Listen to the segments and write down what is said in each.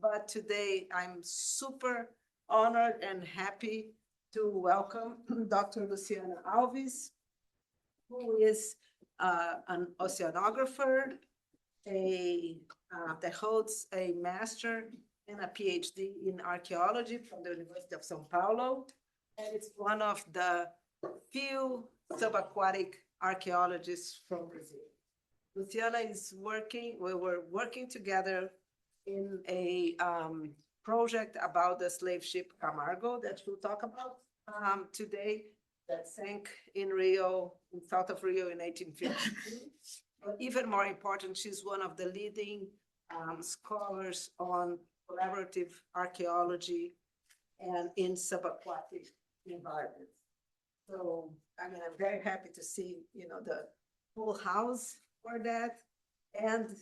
but today I'm super honored and happy to welcome Dr. Luciana Alves, who is an oceanographer, that holds a master and a PhD in archaeology from the University of São Paulo, and it's one of the few subaquatic archaeologists from Brazil. Luciana is working, we were working together in a project about the slave ship Camargo that we'll talk about today, that sank in Rio, in south of Rio in 1852. But even more important, she's one of the leading scholars on collaborative archaeology and in subaquatic environments. So, I mean, I'm very happy to see, the full house for that. And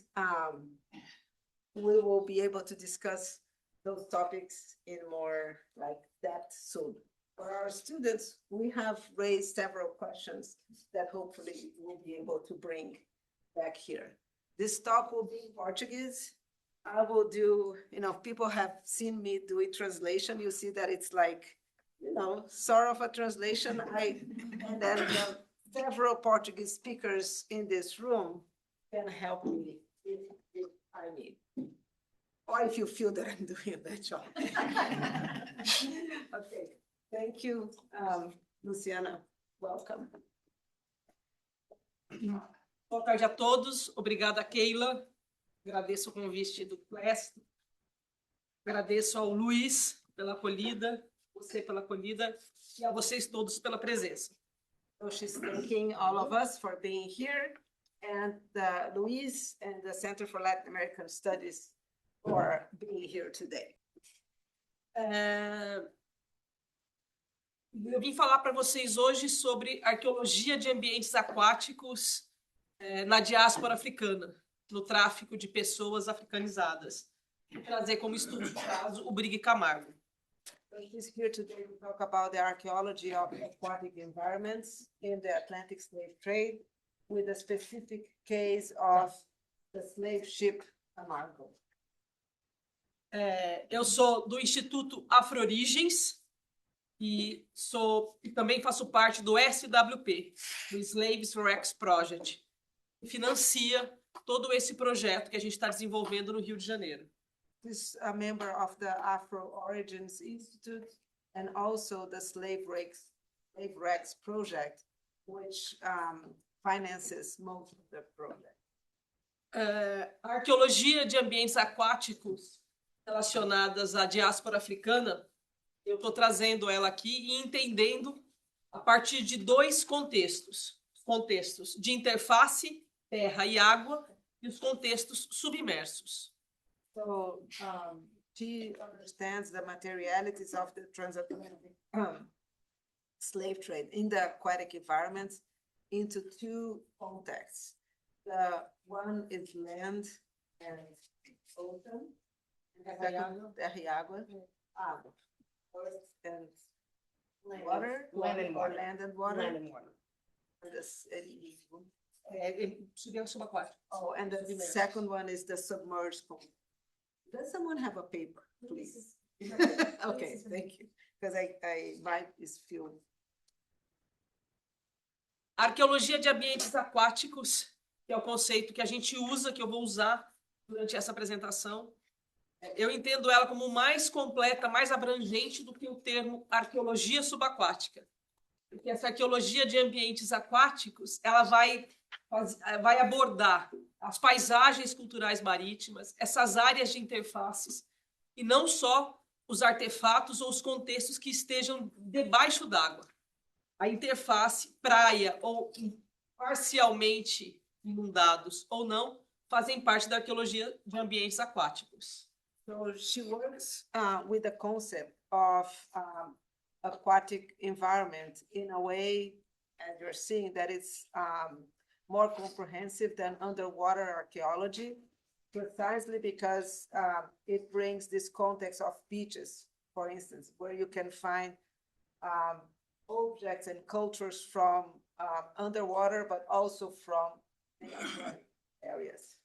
we will be able to discuss those topics in more depth soon. For our students, we have raised several questions that hopefully we'll be able to bring back here. This talk will be in Portuguese. I will do, people have seen me do a translation. You see that it's sort of a translation. And then the several Portuguese speakers in this room can help me if I need. Or if you feel that I'm doing a bad job. Okay, thank you, Luciana. Welcome. Boa tarde a todos. Obrigada, Keila. Agradeço o convite do Clécio. Agradeço ao Luiz pela acolhida, você pela acolhida e a vocês todos pela presença. So she's thanking all of us for being here, and Luis and the Center for Latin American Studies for being here today. Eu vim falar para vocês hoje sobre arqueologia de ambientes aquáticos na diáspora africana, no tráfico de pessoas africanizadas, e trazer como estudo de caso o Brigue Camargo. He's here today to talk about the archaeology of aquatic environments in the Atlantic slave trade, with a specific case of the slave ship Camargo. Eu sou do Instituto Afro-Origens e também faço parte do SWP, do Slaves for X Project, que financia todo esse projeto que a gente está desenvolvendo no Rio de Janeiro. He's a member of the Afro-Origins Institute and also the Slave Rex Project, which finances most of the project. A arqueologia de ambientes aquáticos relacionadas à diáspora africana, eu estou trazendo ela aqui e entendendo a partir de dois contextos de interface, terra e água, e os contextos submersos. So she understands the materialities of the transatlantic slave trade in the aquatic environments into two contexts. The one is land and ocean, terra e água, earth and water, Land and water. land and water. Land and water. Subaquático. Oh, and the second one is the submerged component. Does someone have a paper, please? Okay, thank you, because I might is few. Arqueologia de ambientes aquáticos, que é o conceito que a gente usa, que eu vou usar durante essa apresentação. Eu entendo ela como mais completa, mais abrangente do que o termo arqueologia subaquática. Porque essa arqueologia de ambientes aquáticos, ela vai abordar as paisagens culturais marítimas, essas áreas de interfaces, e não só os artefatos ou os contextos que estejam debaixo d'água. A interface, praia ou parcialmente inundados ou não, fazem parte da arqueologia de ambientes aquáticos. So she works with the concept of aquatic environment in a way, as you're seeing, that it's more comprehensive than underwater archaeology, precisely because it brings this context of beaches, for instance, where you can find objects and cultures from underwater, but also from the aquatic areas.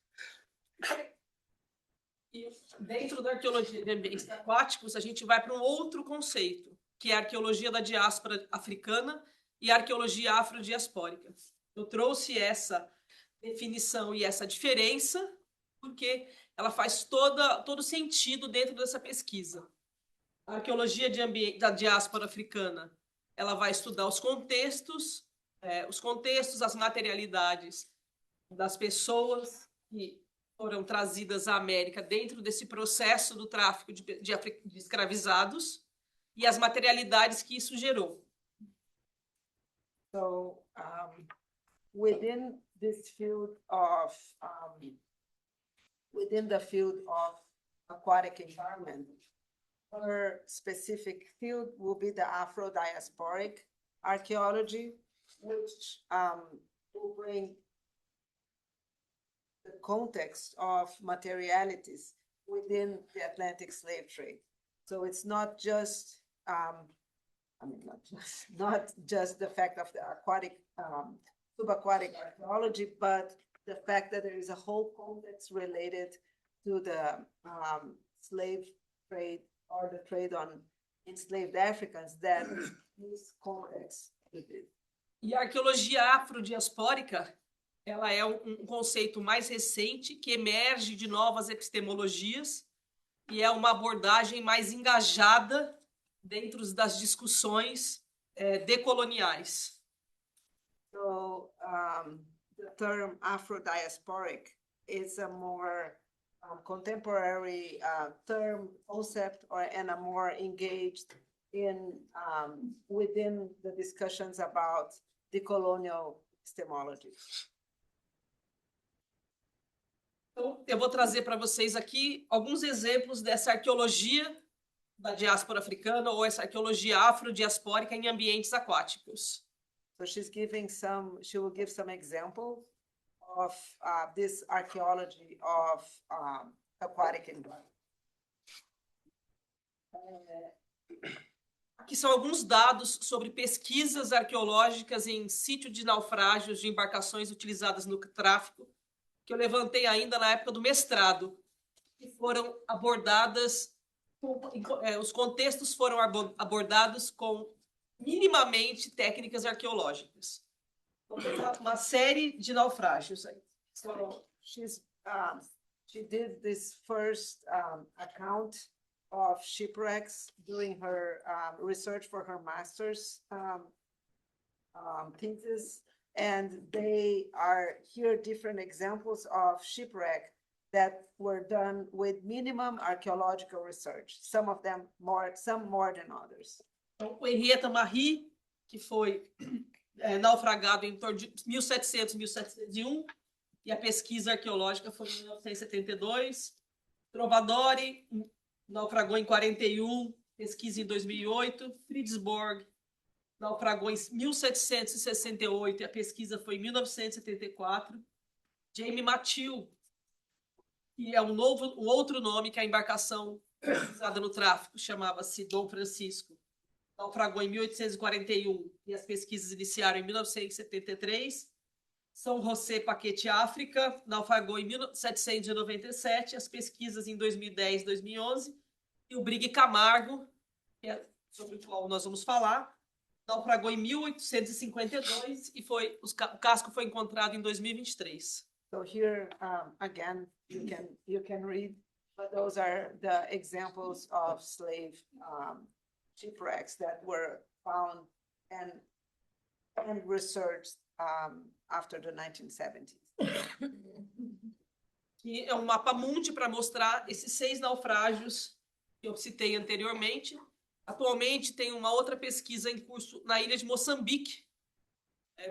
E dentro da arqueologia de ambientes aquáticos, a gente vai para um outro conceito, que é a arqueologia da diáspora africana e a arqueologia afrodiaspórica. Eu trouxe essa definição e essa diferença porque ela faz todo sentido dentro dessa pesquisa. A arqueologia da diáspora africana, ela vai estudar os contextos, as materialidades das pessoas que foram trazidas à América dentro desse processo do tráfico de escravizados e as materialidades que isso gerou. So, within this field of, within the field of aquatic environment, our specific field will be the Afro-diasporic archaeology, which will bring the context of materialities within the Atlantic slave trade. So it's not just, not just the fact of the aquatic, subaquatic archaeology, but the fact that there is a whole context related to the slave trade or the trade on enslaved Africans that this context. E a arqueologia afrodiaspórica, ela é um conceito mais recente que emerge de novas epistemologias e é uma abordagem mais engajada dentro das discussões decoloniais. So the term Afro-diasporic is a more contemporary term, concept, and a more engaged in within the discussions about decolonial epistemology. Então, eu vou trazer para vocês aqui alguns exemplos dessa arqueologia da diáspora africana ou essa arqueologia afrodiaspórica em ambientes aquáticos. So she will give some examples of this archaeology of aquatic environment. Aqui são alguns dados sobre pesquisas arqueológicas em sítio de naufrágios de embarcações utilizadas no tráfico, que eu levantei ainda na época do mestrado, que foram abordadas, os contextos foram abordados com minimamente técnicas arqueológicas. Uma série de naufrágios aí. So she did this first account of shipwrecks during her research for her master's thesis. And they are here different examples of shipwreck that were done with minimum archaeological research. Some of them more, some more than others. Então, o Henrietta Marie, que foi naufragado em torno de 1700, 1701, e a pesquisa arqueológica foi em 1972. Trovadori naufragou em 41, pesquisa em 2008. Fridsborg naufragou em 1768 e a pesquisa foi em 1974. Jamie Mathieu, que é um outro nome que a embarcação usada no tráfico chamava-se Dom Francisco, naufragou em 1841 e as pesquisas iniciaram em 1973. São José Paquete África naufragou em 1797, as pesquisas em 2010, 2011. E o Brigue Camargo, que é sobre o qual nós vamos falar, naufragou em 1852 e o casco foi encontrado em 2023. So here, again, you can read, but those are the examples of slave shipwrecks that were found and researched after the 1970s. E é um mapa mundi para mostrar esses 6 naufrágios que eu citei anteriormente. Atualmente tem uma outra pesquisa em curso na ilha de Moçambique,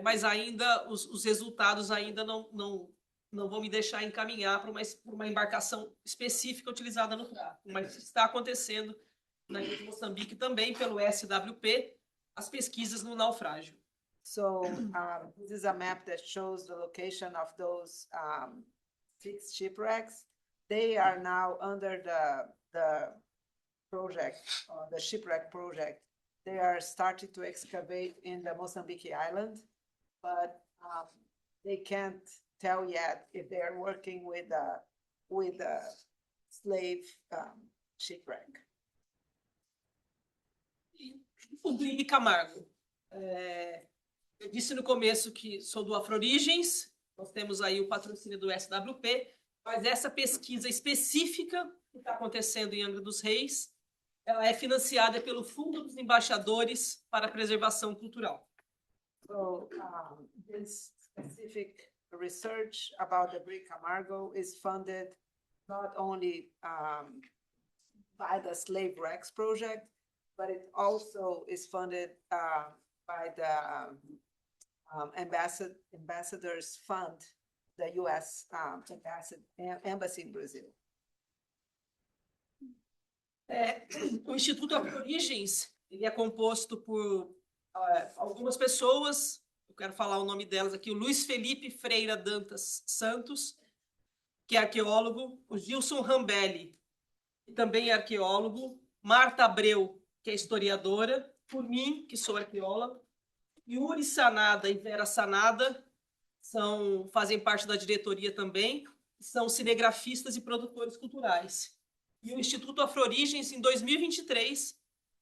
mas ainda os resultados ainda não vão me deixar encaminhar para uma embarcação específica utilizada no tráfico, mas está acontecendo na ilha de Moçambique também pelo SWP as pesquisas no naufrágio. So this is a map that shows the location of those 6 shipwrecks. They are now under the project, the shipwreck project. They are starting to excavate in the Mozambique island, but they can't tell yet if they are working with slave shipwreck. O Brig Camargo. Eu disse no começo que sou do Afro-Origens, nós temos aí o patrocínio do SWP, mas essa pesquisa específica que está acontecendo em Angra dos Reis, ela é financiada pelo Fundo dos Embaixadores para a Preservação Cultural. So this specific research about the Brig Camargo is funded not only by the Slave Wrecks Project, but it also is funded by the Ambassadors Fund, the U.S. Embassy in Brazil. O Instituto Afro-Origens, ele é composto por algumas pessoas, eu quero falar o nome delas aqui, o Luiz Felipe Freira Dantas Santos, que é arqueólogo, o Gilson Rambelli, que também é arqueólogo, Marta Abreu, que é historiadora, por mim, que sou arqueóloga, Yuri Sanada e Vera Sanada fazem parte da diretoria também, são cinegrafistas e produtores culturais. E o Instituto Afro-Origens, em 2023,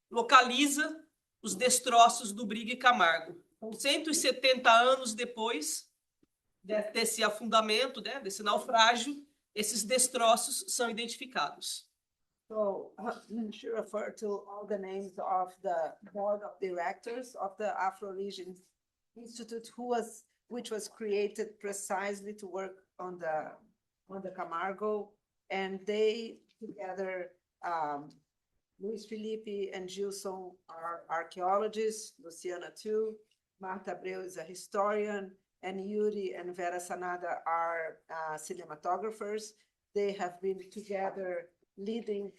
localiza os destroços do Brig Camargo. Então, 170 anos depois desse afundamento, né, desse naufrágio, esses destroços são identificados. So she referred to all the names of the board of directors of the Afro-Region Institute, which was created precisely to work on the Camargo, and they together, Luis Felipe and Gilson are archaeologists, Luciana too, Marta Abreu is a historian, and Yuri and Vera Sanada are cinematographers. They have been together leading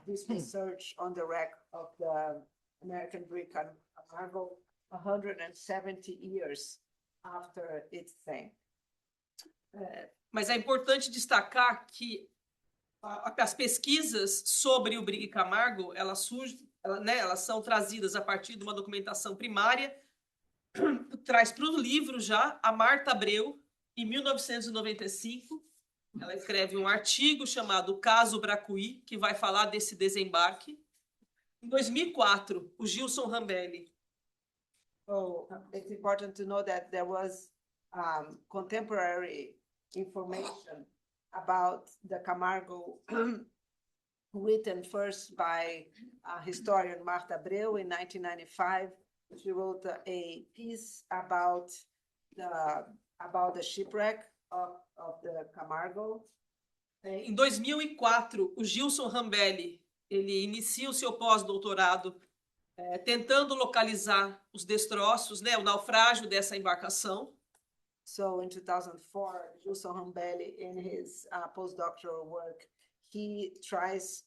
this research on the wreck of the American Brig Camargo 170 years after its sank. Mas é importante destacar que as pesquisas sobre o Brig Camargo, elas são trazidas a partir de uma documentação primária, traz para o livro já a Marta Abreu, em 1995, ela escreve um artigo chamado Caso Bracuí, que vai falar desse desembarque. Em 2004, o Gilson Rambelli. So it's important to know that there was contemporary information about the Camargo written first by historian Marta Abreu in 1995. She wrote a piece about the shipwreck of the Camargo. Em 2004, o Gilson Rambelli, ele inicia o seu pós-doutorado tentando localizar os destroços, né, o naufrágio dessa embarcação. So in 2004, Gilson Rambelli, in his postdoctoral work, he tries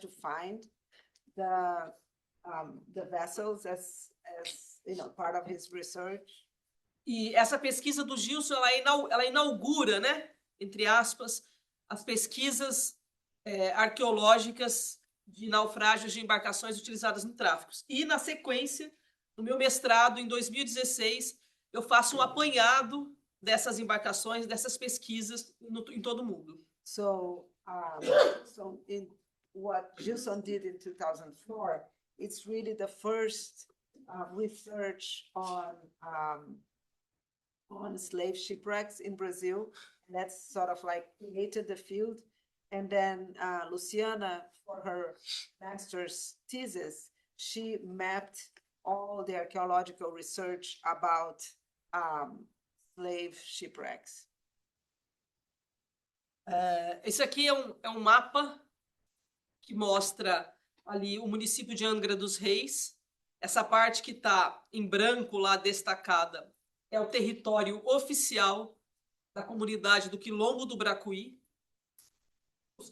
to find the vessels as part of his research. E essa pesquisa do Gilson, ela inaugura, né, entre aspas, as pesquisas arqueológicas de naufrágios de embarcações utilizadas no tráfico. E, na sequência, no meu mestrado, em 2016, eu faço um apanhado dessas embarcações, dessas pesquisas em todo o mundo. So in what Gilson did in 2004, it's really the first research on slave shipwrecks in Brazil. That's sort of like created the field. And then Luciana, for her master's thesis, she mapped all the archaeological research about slave shipwrecks. Esse aqui é um mapa que mostra ali o município de Angra dos Reis. Essa parte que está em branco lá destacada é o território oficial da comunidade do Quilombo do Bracuí.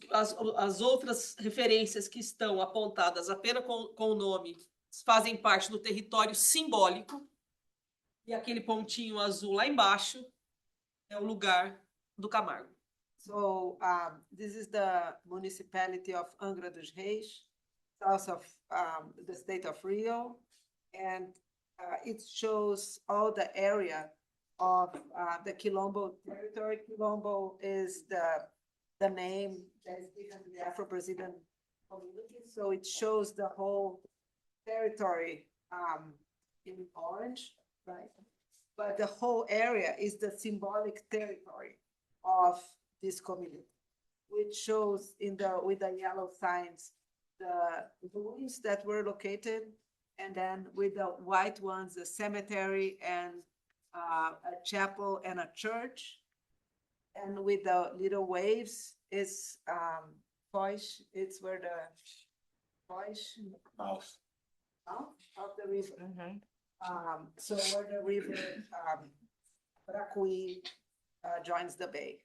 As outras referências que estão apontadas apenas com o nome fazem parte do território simbólico. E aquele pontinho azul lá embaixo é o lugar do Camargo. So this is the municipality of Angra dos Reis, south of the state of Rio, and it shows all the area of the Quilombo territory. Quilombo is the the name that is given to the Afro-Brazilian community. So it shows the whole territory in orange, right? But the whole area is the symbolic territory of this community, which shows with the yellow signs the ruins that were located, and then with the white ones, the cemetery and a chapel and a church. And with the little waves is Foz, it's where the Foz Mouth. of the river. So where the river Bracuí joins the bay.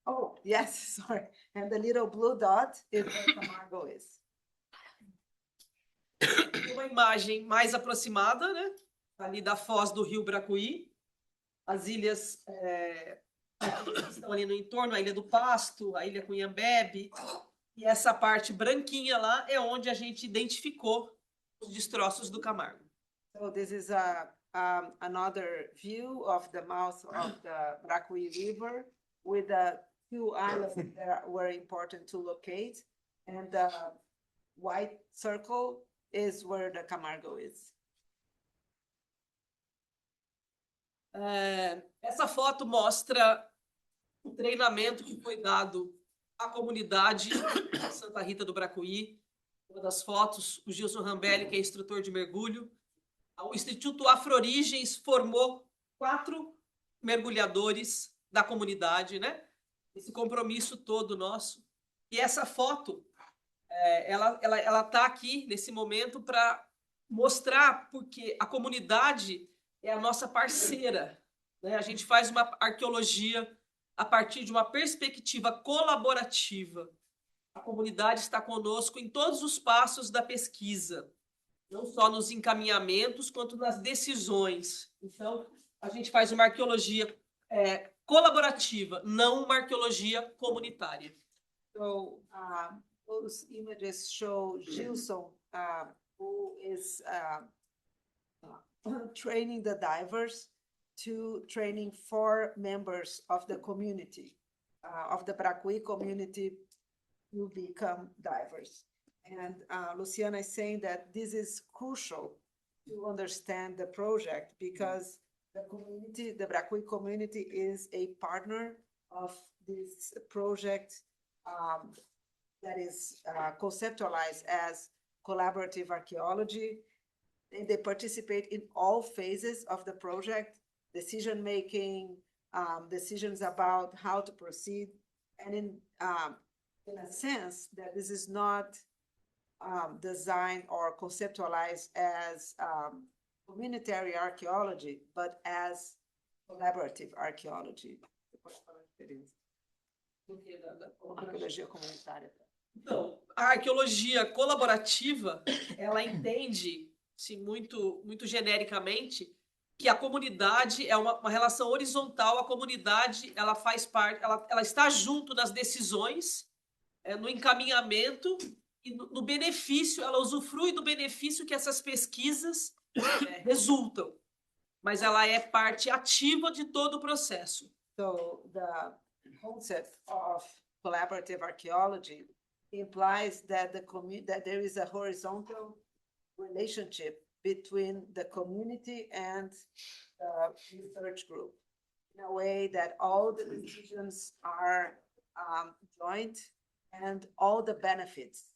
Oh, yes, sorry. And the little blue dot is where Camargo is. Uma imagem mais aproximada, né? Ali da foz do rio Bracuí. As ilhas estão ali no entorno, a Ilha do Pasto, a Ilha Cunhambebe. E essa parte branquinha lá é onde a gente identificou os destroços do Camargo. So this is another view of the mouth of the Bracuí River with the two islands that were important to locate. And the white circle is where the Camargo is. Essa foto mostra o treinamento que foi dado à comunidade de Santa Rita do Bracuí. Uma das fotos, o Gilson Rambelli, que é instrutor de mergulho. O Instituto Afro-Origens formou 4 mergulhadores da comunidade, né? Esse compromisso todo nosso. E essa foto, ela tá aqui nesse momento para mostrar porque a comunidade é a nossa parceira, né? A gente faz uma arqueologia a partir de uma perspectiva colaborativa. A comunidade está conosco em todos os passos da pesquisa, não só nos encaminhamentos, quanto nas decisões. Então, a gente faz uma arqueologia colaborativa, não uma arqueologia comunitária. So those images show Gilson, who is training the divers to training 4 members of the community, of the Bracuí community to become divers. And Luciana is saying that this is crucial to understand the project because the community, the Bracuí community is a partner of this project that is conceptualized as collaborative archaeology. And they participate in all phases of the project, decision-making, decisions about how to proceed. And in a sense that this is not designed or conceptualized as communitary archaeology, but as collaborative archaeology. Arqueologia comunitária. Então, a arqueologia colaborativa, ela entende, sim, muito genericamente, que a comunidade é uma relação horizontal. A comunidade, ela faz parte, ela está junto nas decisões, no encaminhamento e no benefício, ela usufrui do benefício que essas pesquisas resultam, mas ela é parte ativa de todo o processo. So the concept of collaborative archaeology implies that that there is a horizontal relationship between the community and the research group in a way that all the decisions are joint and all the benefits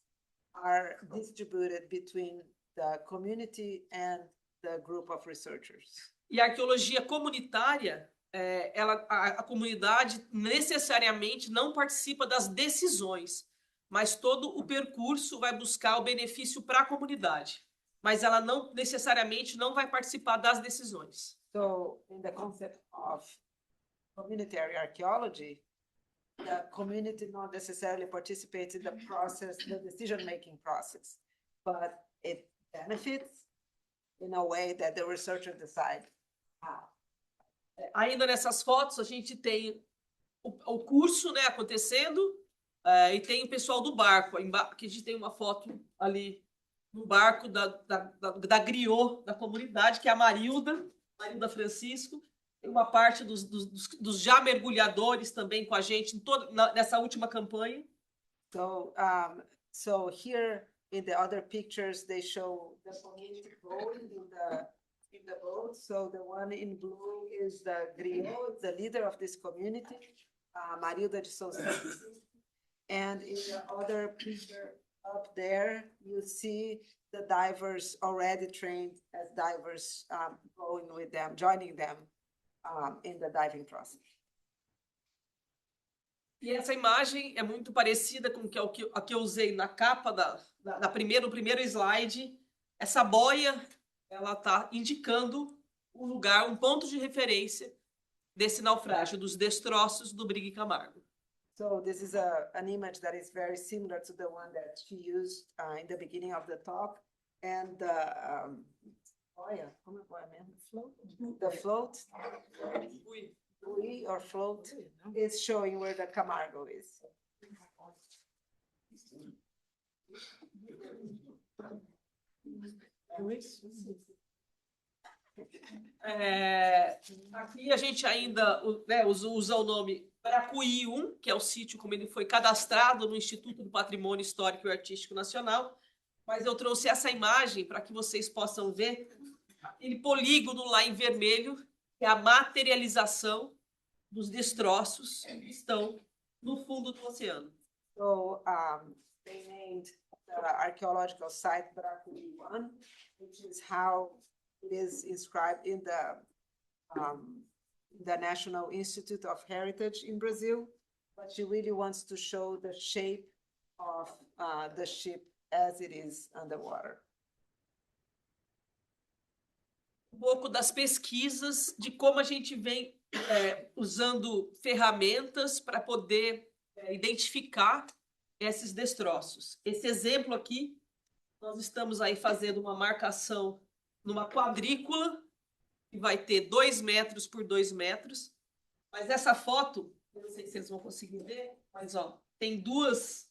are distributed between the community and the group of researchers. E a arqueologia comunitária, a comunidade necessariamente não participa das decisões, mas todo o percurso vai buscar o benefício para a comunidade. Mas ela não necessariamente não vai participar das decisões. So, in the concept of communitary archaeology, the community not necessarily participates in the process, the decision-making process, but it benefits in a way that the researcher decides how. Ainda nessas fotos, a gente tem o curso, né, acontecendo, e tem o pessoal do barco. Aqui a gente tem uma foto ali no barco da griot da comunidade, que é a Marilda Francisco. Tem uma parte dos já mergulhadores também com a gente nessa última campanha. So here in the other pictures, they show the community going in the boat. So the one in blue is the griot, the leader of this community, Marilda de Souza. And in the other picture up there, you see the divers already trained as divers, going with them, joining them in the diving process. E essa imagem é muito parecida com a que eu usei na capa no primeiro slide. Essa boia, ela está indicando um lugar, um ponto de referência desse naufrágio, dos destroços do Brig Camargo. So this is an image that is very similar to the one that she used in the beginning of the talk. And the float buoy or float is showing where the Camargo is. Aqui a gente ainda usa o nome Bracuí 1, que é o sítio como ele foi cadastrado no Instituto do Patrimônio Histórico e Artístico Nacional, mas eu trouxe essa imagem para que vocês possam ver aquele polígono lá em vermelho, que é a materialização dos destroços que estão no fundo do oceano. So they named the archaeological site Bracuí 1, which is how it is inscribed in the National Institute of Heritage in Brazil. But she really wants to show the shape of the ship as it is underwater. Um pouco das pesquisas, de como a gente vem usando ferramentas para poder identificar esses destroços. Esse exemplo aqui, nós estamos aí fazendo uma marcação numa quadrícula, que vai ter 2 metros por 2 metros, mas essa foto, eu não sei se vocês vão conseguir ver, mas ó, tem duas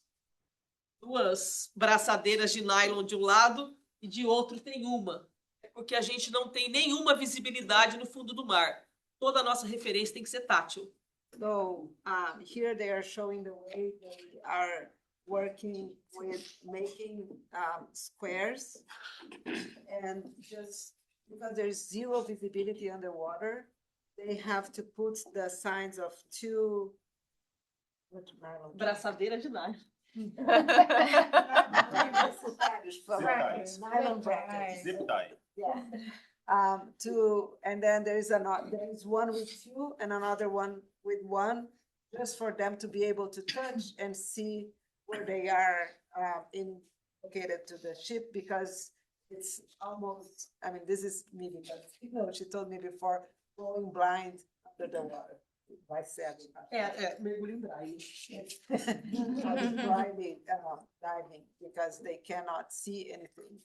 braçadeiras de nylon de um lado e de outro tem uma. É porque a gente não tem nenhuma visibilidade no fundo do mar. Toda a nossa referência tem que ser tátil. So here they are showing the way they are working with making squares, and just because there's zero visibility underwater, they have to put the signs of two braçadeira de nylon. Nylon brackets. Zip tie. Yeah. And then there is one with two and another one with one, just for them to be able to touch and see where they are located to the ship, because it's almost, I mean, this is me, because she told me before, going blind under the water. Vai ser mergulho em braille. Diving, because they cannot see anything.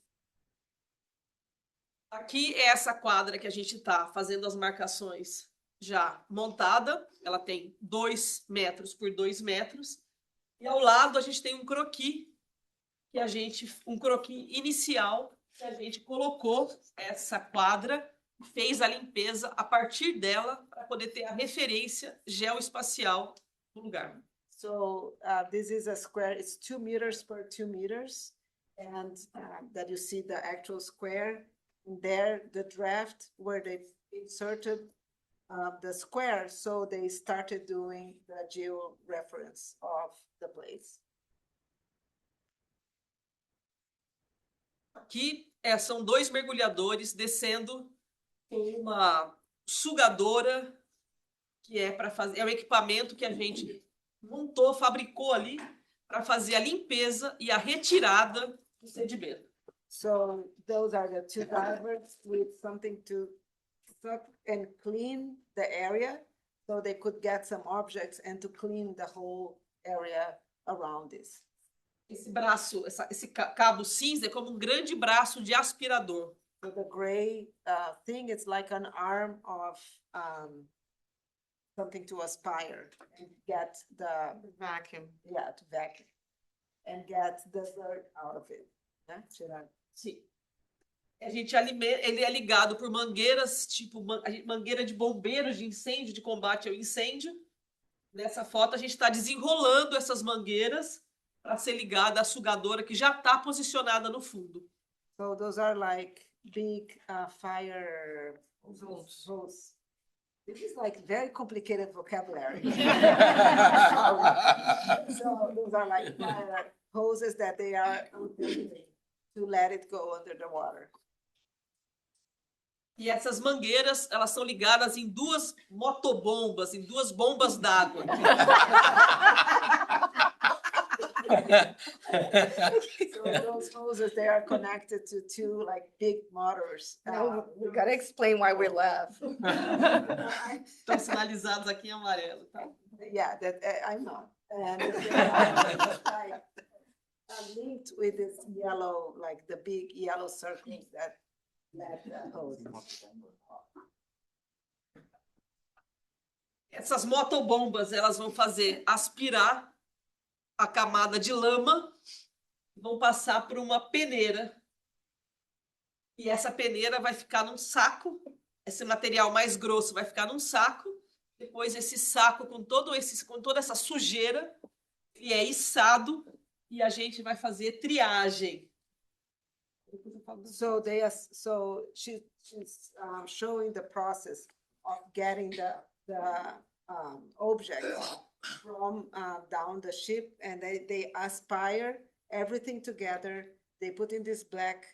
Aqui é essa quadra que a gente está fazendo as marcações já montada. Ela tem 2 metros por 2 metros. E ao lado a gente tem um croquis, um croquis inicial, que a gente colocou essa quadra, fez a limpeza a partir dela para poder ter a referência geoespacial do lugar. So this is a square, it's 2 meters per 2 meters, and that you see the actual square. And there, the draft where they inserted the square, so they started doing the geo-reference of the place. Aqui são 2 mergulhadores descendo com uma sugadora, que é para fazer, é o equipamento que a gente montou, fabricou ali para fazer a limpeza e a retirada do sedimento. So those are the 2 divers with something to suck and clean the area, so they could get some objects and to clean the whole area around this. Esse braço, esse cabo cinza é como um grande braço de aspirador. So the gray thing is like an arm of something to aspire and get the Vacuum. Yeah, to vacuum and get the dirt out of it. Né? Tirar. Sim. Ele é ligado por mangueiras, tipo mangueira de bombeiros de incêndio, de combate ao incêndio. Nessa foto, a gente está desenrolando essas mangueiras para ser ligada à sugadora que já está posicionada no fundo. So those are like big fire hose. This is like very complicated vocabulary. So those are like fire hoses that they are to let it go under the water. E essas mangueiras, elas são ligadas em duas motobombas, em duas bombas d'água. So those hoses, they are connected to two like big motors. No, we gotta explain why we laugh. Estão sinalizados aqui em amarelo, tá? Yeah, that I know. And they are like linked with this yellow, like the big yellow circles that let the hose. Essas motobombas, elas vão fazer aspirar a camada de lama, vão passar por uma peneira. E essa peneira vai ficar num saco. Esse material mais grosso vai ficar num saco. Depois esse saco com toda essa sujeira, ele é içado e a gente vai fazer triagem. So she's showing the process of getting the objects from down the ship, and they aspire everything together. They put in this black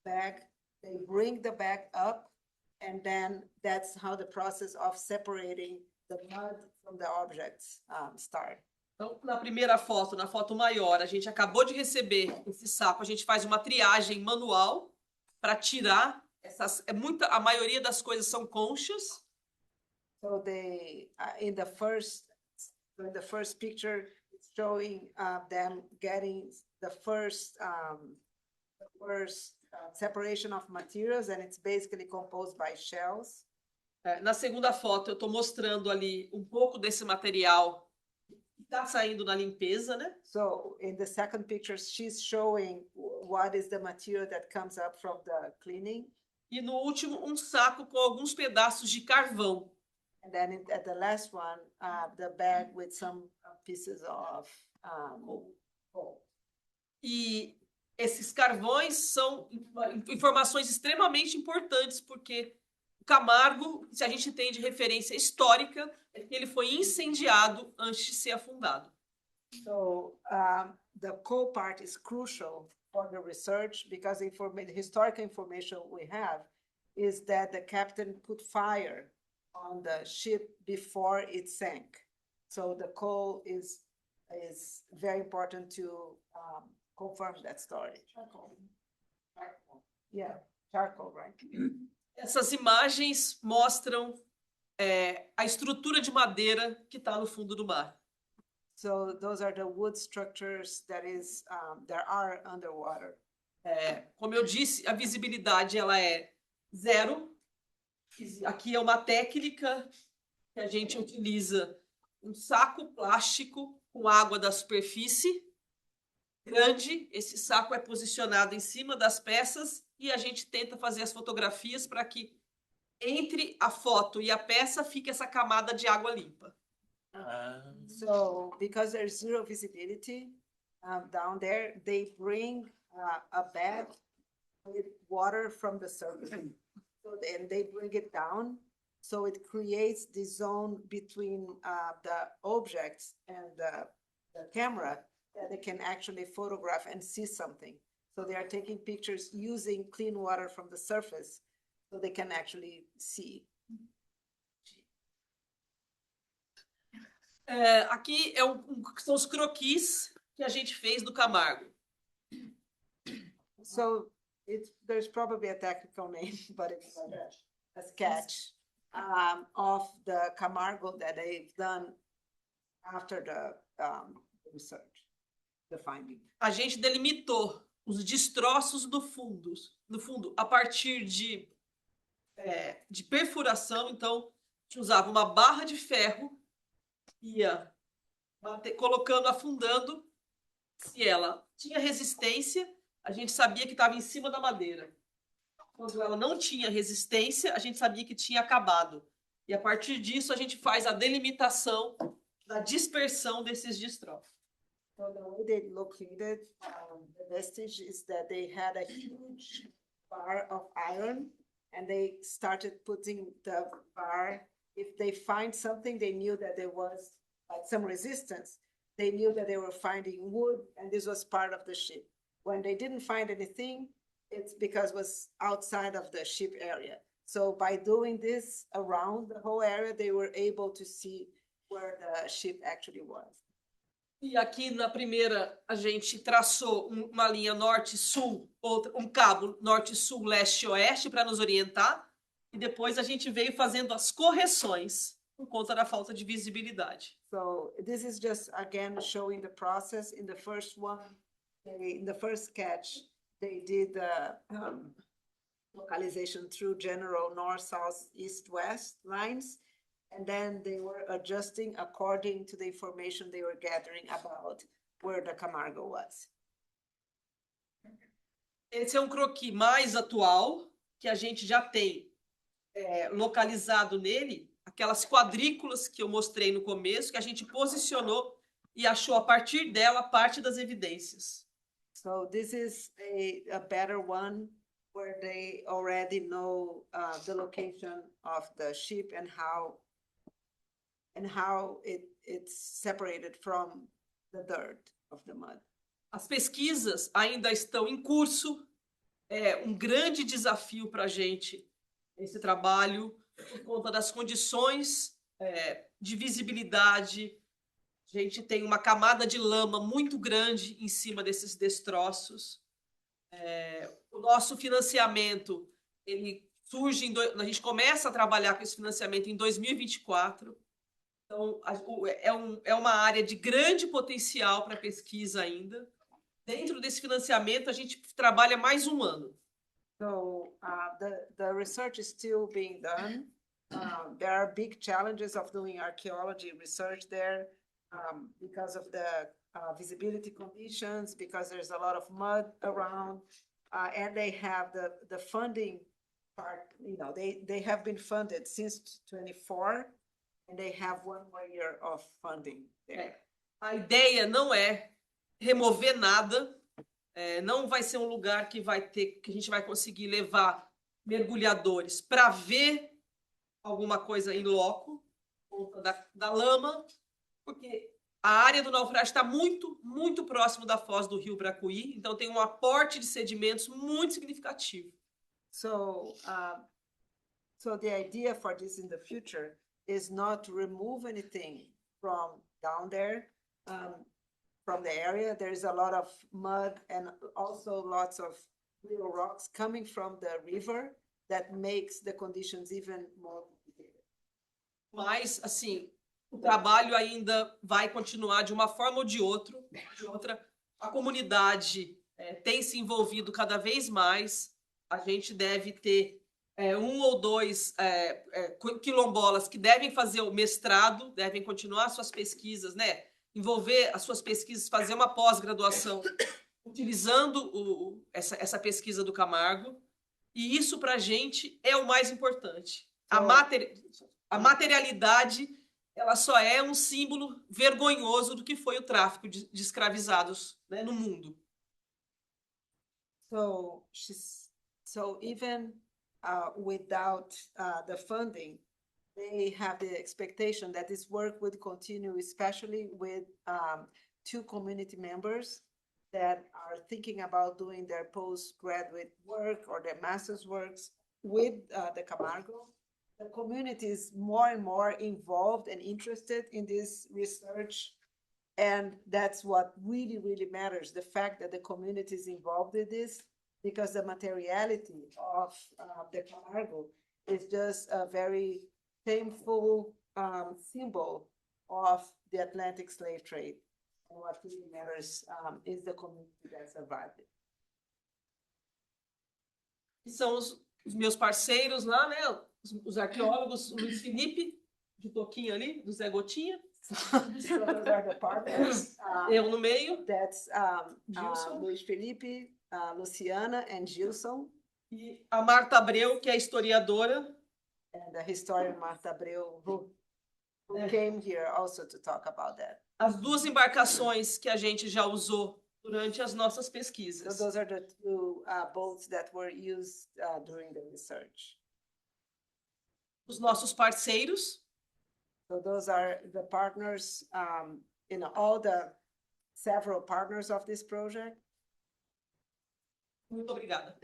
bag. They bring the bag up, and then that's how the process of separating the mud from the objects start. Então, na primeira foto, na foto maior, a gente acabou de receber esse saco. A gente faz uma triagem manual para tirar a maioria das coisas são conchas. So they in the first picture, it's showing them getting the first separation of materials, and it's basically composed by shells. Na segunda foto, eu estou mostrando ali um pouco desse material que está saindo na limpeza, né? So in the second picture, she's showing what is the material that comes up from the cleaning. E no último, um saco com alguns pedaços de carvão. And then at the last one, the bag with some pieces of coal. E esses carvões são informações extremamente importantes, porque o Camargo, se a gente tem de referência histórica, é que ele foi incendiado antes de ser afundado. So the coal part is crucial for the research, because the historical information we have is that the captain put fire on the ship before it sank. So the coal is very important to confirm that story. Charcoal. Yeah, charcoal, right? Essas imagens mostram a estrutura de madeira que está no fundo do mar. So those are the wood structures that are underwater. Como eu disse, a visibilidade ela é zero. Aqui é uma técnica que a gente utiliza um saco plástico com água da superfície grande. Esse saco é posicionado em cima das peças e a gente tenta fazer as fotografias para que entre a foto e a peça fique essa camada de água limpa. So because there's zero visibility down there, they bring a bag with water from the surface. So then they bring it down, so it creates the zone between the objects and the camera that they can actually photograph and see something. So they are taking pictures using clean water from the surface, so they can actually see. Aqui são os croquis que a gente fez do Camargo. So there's probably a technical name, but it's a sketch of the Camargo that they've done after the research, the finding. A gente delimitou os destroços no fundo, a partir de perfuração. Então, a gente usava uma barra de ferro, ia colocando, afundando. Se ela tinha resistência, a gente sabia que estava em cima da madeira. Quando ela não tinha resistência, a gente sabia que tinha acabado. E a partir disso, a gente faz a delimitação da dispersão desses destroços. So the way they located the vestige is that they had a huge bar of iron and they started putting the bar. If they find something, they knew that there was like some resistance. They knew that they were finding wood and this was part of the ship. When they didn't find anything, it's because it was outside of the ship area. So by doing this around the whole area, they were able to see where the ship actually was. E aqui na primeira, a gente traçou uma linha norte-sul, um cabo norte-sul, leste-oeste para nos orientar. E depois a gente veio fazendo as correções por conta da falta de visibilidade. So this is just again showing the process. In the first one, in the first sketch, they did the localization through general north, south, east, west lines. And then they were adjusting according to the information they were gathering about where the Camargo was. Esse é um croquis mais atual, que a gente já tem localizado nele, aquelas quadrículas que eu mostrei no começo, que a gente posicionou e achou a partir dela parte das evidências. So this is a better one where they already know the location of the ship and how it's separated from the dirt of the mud. As pesquisas ainda estão em curso. É um grande desafio para a gente esse trabalho, por conta das condições de visibilidade. A gente tem uma camada de lama muito grande em cima desses destroços. O nosso financiamento, ele surge, a gente começa a trabalhar com esse financiamento em 2024. Então, é uma área de grande potencial para pesquisa ainda. Dentro desse financiamento, a gente trabalha mais um ano. So the research is still being done. There are big challenges of doing archaeology research there because of the visibility conditions, because there's a lot of mud around, and they have the funding part. You know, they have been funded since 24. And they have 1 more year of funding there. A ideia não é remover nada, não vai ser um lugar que a gente vai conseguir levar mergulhadores para ver alguma coisa em loco, da lama, porque a área do naufrágio está muito, muito próximo da foz do rio Bracuí, então tem um aporte de sedimentos muito significativo. So the idea for this in the future is not to remove anything from down there, from the area. There's a lot of mud and also lots of little rocks coming from the river that makes the conditions even more complicated. Mas, assim, o trabalho ainda vai continuar de uma forma ou de outra. A comunidade tem se envolvido cada vez mais. A gente deve ter 1 ou 2 quilombolas que devem fazer o mestrado, devem continuar suas pesquisas, né? Envolver as suas pesquisas, fazer uma pós-graduação utilizando essa pesquisa do Camargo. E isso, para a gente, é o mais importante. A materialidade, ela só é um símbolo vergonhoso do que foi o tráfico de escravizados, né, no mundo. So even without the funding, they have the expectation that this work would continue, especially with 2 community members that are thinking about doing their postgraduate work or their master's works with the Camargo. The community is more and more involved and interested in this research. And that's what really, really matters, the fact that the community is involved in this, because the materiality of the Camargo is just a very shameful symbol of the Atlantic slave trade. And what really matters is the community that survived it. São os meus parceiros lá, né? Os arqueólogos, o Luiz Felipe, de toquinho ali, do Zé Gotinha. So those are the partners. Eu no meio. That's Gilson. Luiz Felipe, Luciana and Gilson, e a Marta Abreu, que é historiadora, and the historian Marta Abreu, who came here also to talk about that. as duas embarcações que a gente já usou durante as nossas So pesquisas. those are the two boats that were used during the research. Os nossos parceiros, So those are the partners, all the several partners of this project. muito obrigada.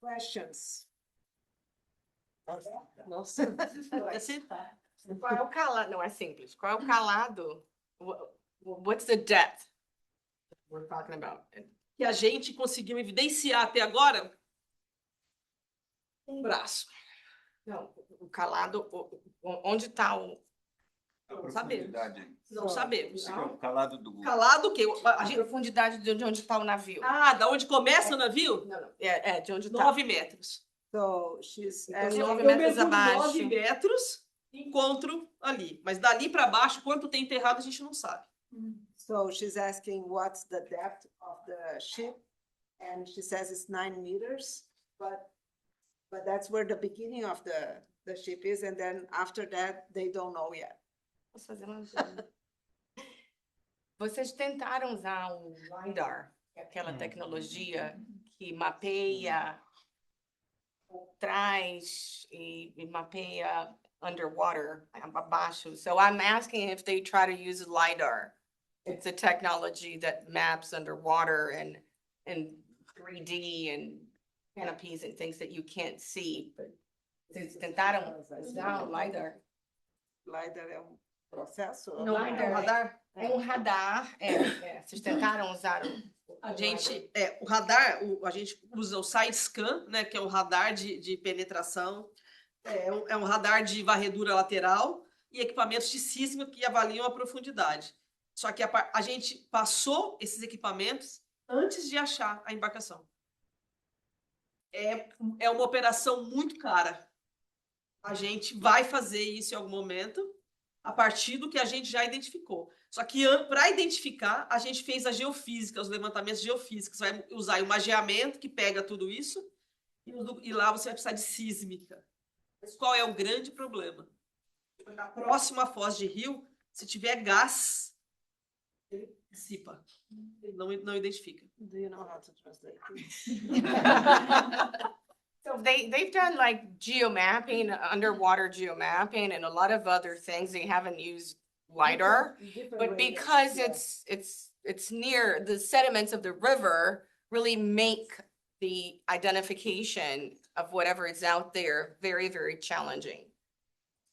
Questions? Nossa, Qual é o calado? Não é simples. Qual é o calado? What's the depth we're talking about? que a gente conseguiu evidenciar até agora, um braço. Não, o calado, onde está o Não sabemos. profundidade. Não sabemos. Esse aqui é o calado do Calado o quê? a profundidade de onde está o navio? Ah, da onde começa o navio? Não. É de onde está. 9 metros. So she's Então, asking, 9 Eu metros mergulho abaixo. 9 metros, encontro ali. Mas dali para baixo, quanto tem enterrado, a gente não sabe. so she's asking what's the depth of the ship, and she says it's 9 meters, but that's where the beginning of the ship is, and then after that, they don't know yet. Posso fazer uma pergunta? Vocês tentaram usar o LiDAR, que é aquela tecnologia que mapeia por trás e mapeia underwater, abaixo. So I'm asking if they try to use LiDAR. It's a technology that maps underwater and 3D and canopies and things that you can't see. But vocês tentaram usar o LiDAR? LiDAR é processo? Não, Ou- LiDAR. radar? É um radar. Vocês tentaram usar A gente, o radar, a gente usa o side scan, né, que é um radar de penetração, é um radar de varredura lateral e equipamentos de sísmica que avaliam a profundidade. Só que a gente passou esses equipamentos antes de achar a embarcação. É uma operação muito cara. A gente vai fazer isso em algum momento, a partir do que a gente já identificou. Só que para identificar, a gente fez a geofísica, os levantamentos geofísicos. Vai usar o imageamento que pega tudo isso, e lá você vai precisar de sísmica. Mas qual é o grande problema? Na próxima foz de rio, se tiver gás, ele dissipa. Ele não identifica. Do you know how to translate? So they've done like geomapping, underwater geomapping, and a lot of other things. They haven't used LiDAR, Different but radars, because yeah. it's near the sediments of the river, really make the identification of whatever is out there very, very challenging.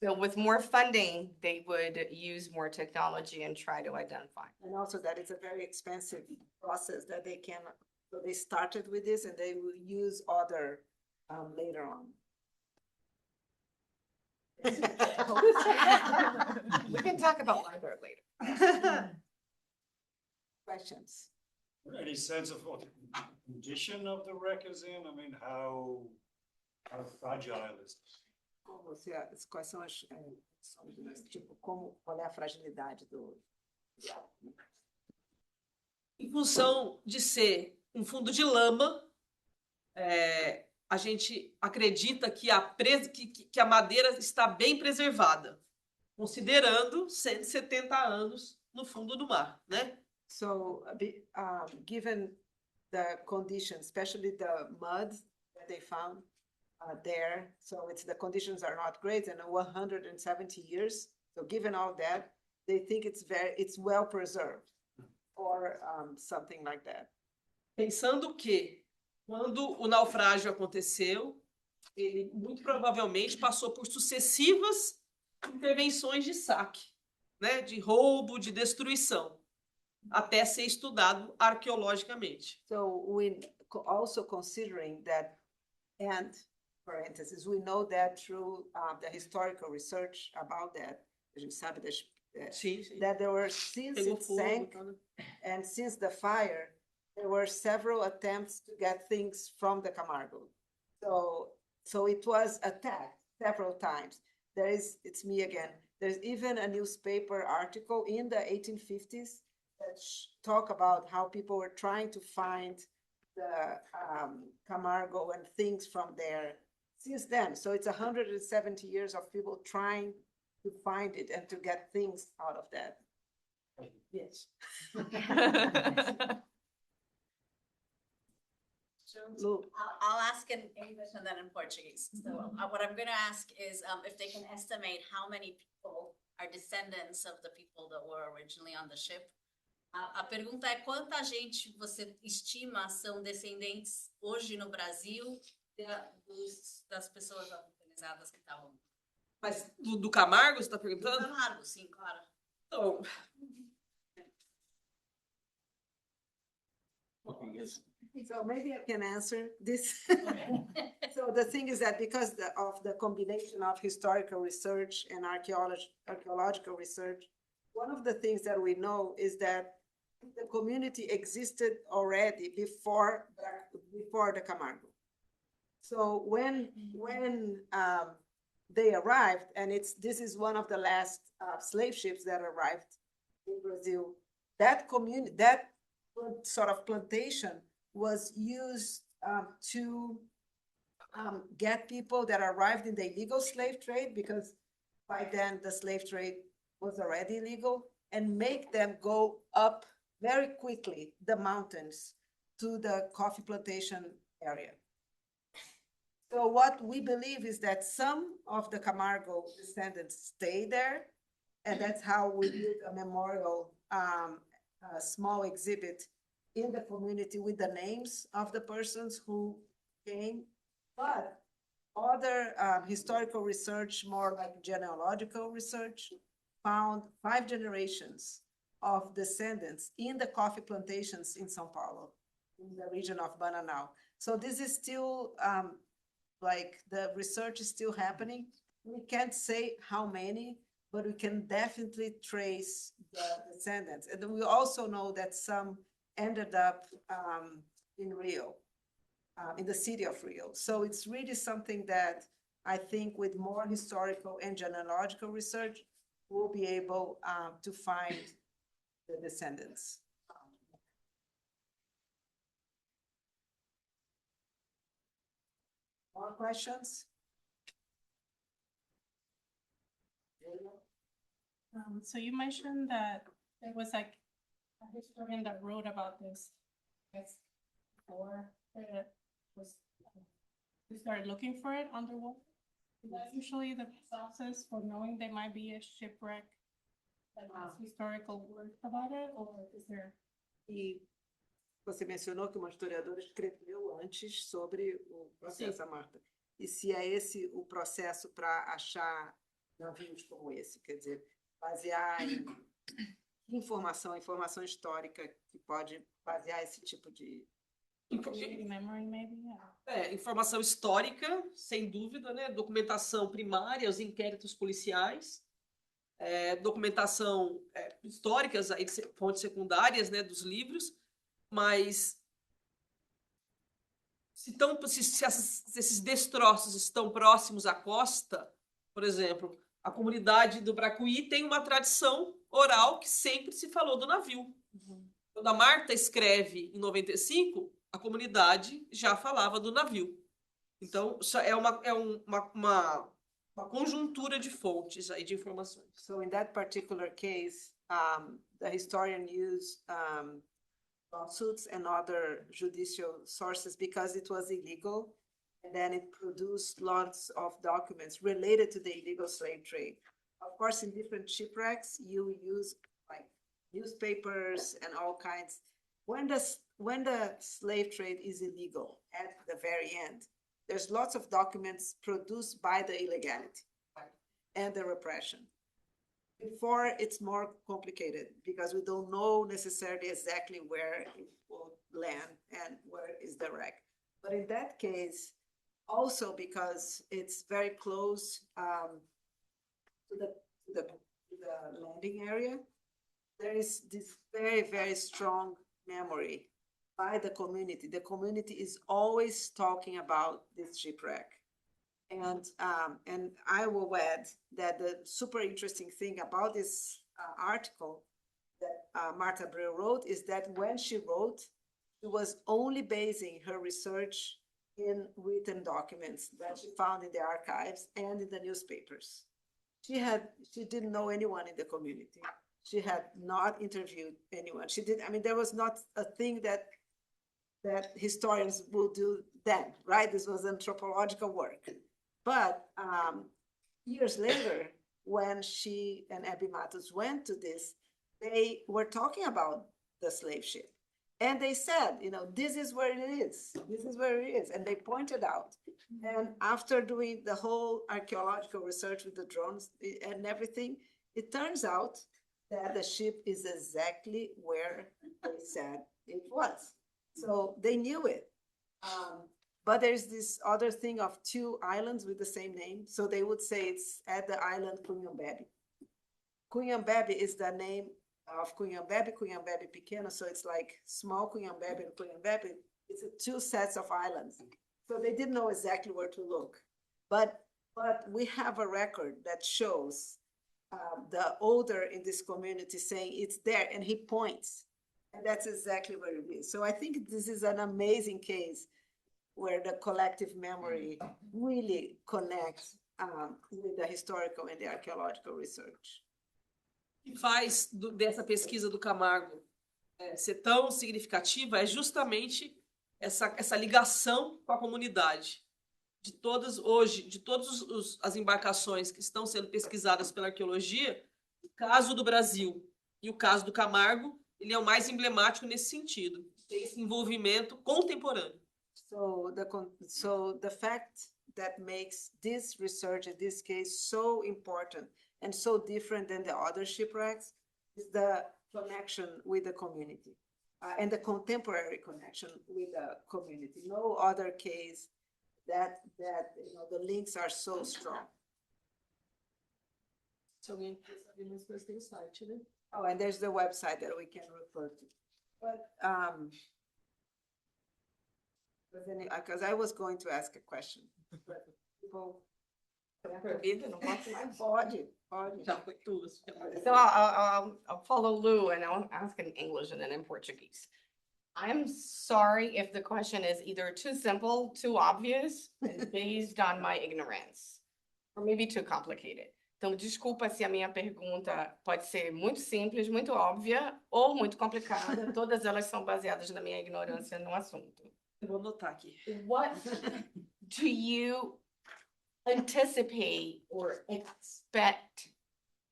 So with more funding, they would use more technology and try to identify. And also that it's a very expensive process that they can, so they started with this and they will use other later on. We can talk about LiDAR later. Questions? Any sense of what the condition of the wreck is in? I mean, how fragile is it? Quais são as, tipo, qual é a fragilidade do... Em função de ser um fundo de lama, a gente acredita que a madeira está bem preservada, considerando 170 anos no fundo do mar, né? So, given the conditions, especially the mud that they found there, so the conditions are not great, and 170 years. So given all that, they think it's well preserved, or something like that. Pensando que, quando o naufrágio aconteceu, ele muito provavelmente passou por sucessivas intervenções de saque, né? De roubo, de destruição, até ser estudado arqueologicamente. So we also considering that, and parentheses, we know that through the historical research about that, a gente sabe Sim, sim. that there were, since Pegou it fogo, sank, então, né? and since the fire, there were several attempts to get things from the Camargo. So it was attacked several times. it's me again. There's even a newspaper article in the 1850s that talk about how people were trying to find the Camargo and things from there since then. So it's 170 years of people trying to find it and to get things out of that. Yes. Lu, I'll ask in English and then in Portuguese. So what I'm going to ask is if they can estimate how many people are descendants of the people that were originally on the ship. A pergunta é quanta gente você estima são descendentes hoje no Brasil das pessoas organizadas que estavam. Mas do Camargo, você está perguntando? Camargo, sim, claro. Então, so maybe I can answer this. So the thing is that because of the combination of historical research and archaeological research, one of the things that we know is that the community existed already before the Camargo. So when they arrived, and this is one of the last slave ships that arrived in Brazil, that sort of plantation was used to get people that arrived in the illegal slave trade, because by then the slave trade was already illegal, and make them go up very quickly the mountains to the coffee plantation area. So what we believe is that some of the Camargo descendants stay there, and that's how we did a memorial, a small exhibit in the community with the names of the persons who came. But other historical research, more like genealogical research, found 5 generations of descendants in the coffee plantations in São Paulo, in the region of Bananal. So this is still, like, the research is still happening. We can't say how many, but we can definitely trace the descendants. And we also know that some ended up in Rio, in the city of Rio. So it's really something that I think with more historical and genealogical research, we'll be able to find the descendants. More questions? So you mentioned that there was like a historian that wrote about this, I guess, before it was, we started looking for it underwater. Is that usually the process for knowing there might be a shipwreck that has historical work about it, or is there? E você mencionou que uma historiadora escreveu antes sobre o processo, Marta. E se é esse o processo para achar navios como esse, quer dizer, basear em informação histórica que pode basear esse tipo de... Memory, maybe, yeah. Informação histórica, sem dúvida, né? Documentação primária, os inquéritos policiais, documentação históricas, aí, fontes secundárias, né, dos livros, mas se esses destroços estão próximos à costa, por exemplo, a comunidade do Bracuí tem uma tradição oral que sempre se falou do navio. Quando a Marta escreve em 95, a comunidade já falava do navio. Então, isso é uma conjuntura de fontes aí, de informações. So in that particular case, the historian used lawsuits and other judicial sources because it was illegal, and then it produced lots of documents related to the illegal slave trade. Of course, in different shipwrecks, you use like newspapers and all kinds. When the slave trade is illegal at the very end, there's lots of documents produced by the illegality and the repression. Before, it's more complicated because we don't know necessarily exactly where it will land and where is the wreck. But in that case, also because it's very close to the landing area, there is this very, very strong memory by the community. The community is always talking about this shipwreck. And I will add that the super interesting thing about this article that Martha Brill wrote is that when she wrote, she was only basing her research in written documents that she found in the archives and in the newspapers. She didn't know anyone in the community. She had not interviewed anyone. There was not a thing that historians will do then, right? This was anthropological work. But years later, when she and Abby Matos went to this, they were talking about the slave ship. And they said, this is where it is. This is where it is. And they pointed out. And after doing the whole archaeological research with the drones and everything, it turns out that the ship is exactly where they said it was. So they knew it. But there's this other thing of two islands with the same name. So they would say it's at the island Cunhambebe. Cunhambebe is the name of Cunhambebe Pequeno. So it's like small Cunhambebe and Cunhambebe. It's two sets of islands. So they didn't know exactly where to look. But we have a record that shows the older in this community saying it's there, and he points. And that's exactly where it is. So I think this is an amazing case where the collective memory really connects with the historical and the archaeological research. O que faz dessa pesquisa do Camargo ser tão significativa é justamente essa ligação com a comunidade. De todas as embarcações que estão sendo pesquisadas pela arqueologia, o caso do Brasil e o caso do Camargo, ele é o mais emblemático nesse sentido, tem esse envolvimento contemporâneo. So the fact that makes this research in this case so important and so different than the other shipwrecks is the connection with the community and the contemporary connection with the community. No other case that the links are so strong. Se alguém quiser saber mais coisas, tem o site, né? Oh, and there's the website that we can refer to. But because I was going to ask a question, but people. Pode. Já foi tudo. So I'll follow Lou and I'll ask in English and then in Portuguese. I'm sorry if the question is either too simple, too obvious, and based on my ignorance, or maybe too complicated. Então, desculpa se a minha pergunta pode ser muito simples, muito óbvia ou muito complicada. Todas elas são baseadas na minha ignorância no assunto. Eu vou anotar aqui. What do you anticipate or expect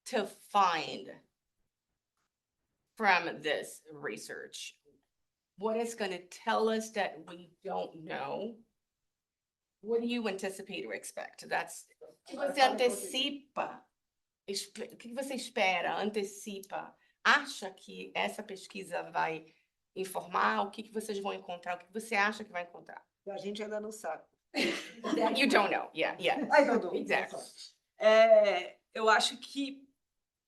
to find from this research? What is going to tell us that we don't know? What do you anticipate or expect? That's o que você antecipa? O que você espera? Antecipa? Acha que essa pesquisa vai informar? O que vocês vão encontrar? O que você acha que vai encontrar? A gente ainda não sabe. That you don't know. Yeah. I don't know. Exactly. Eu acho que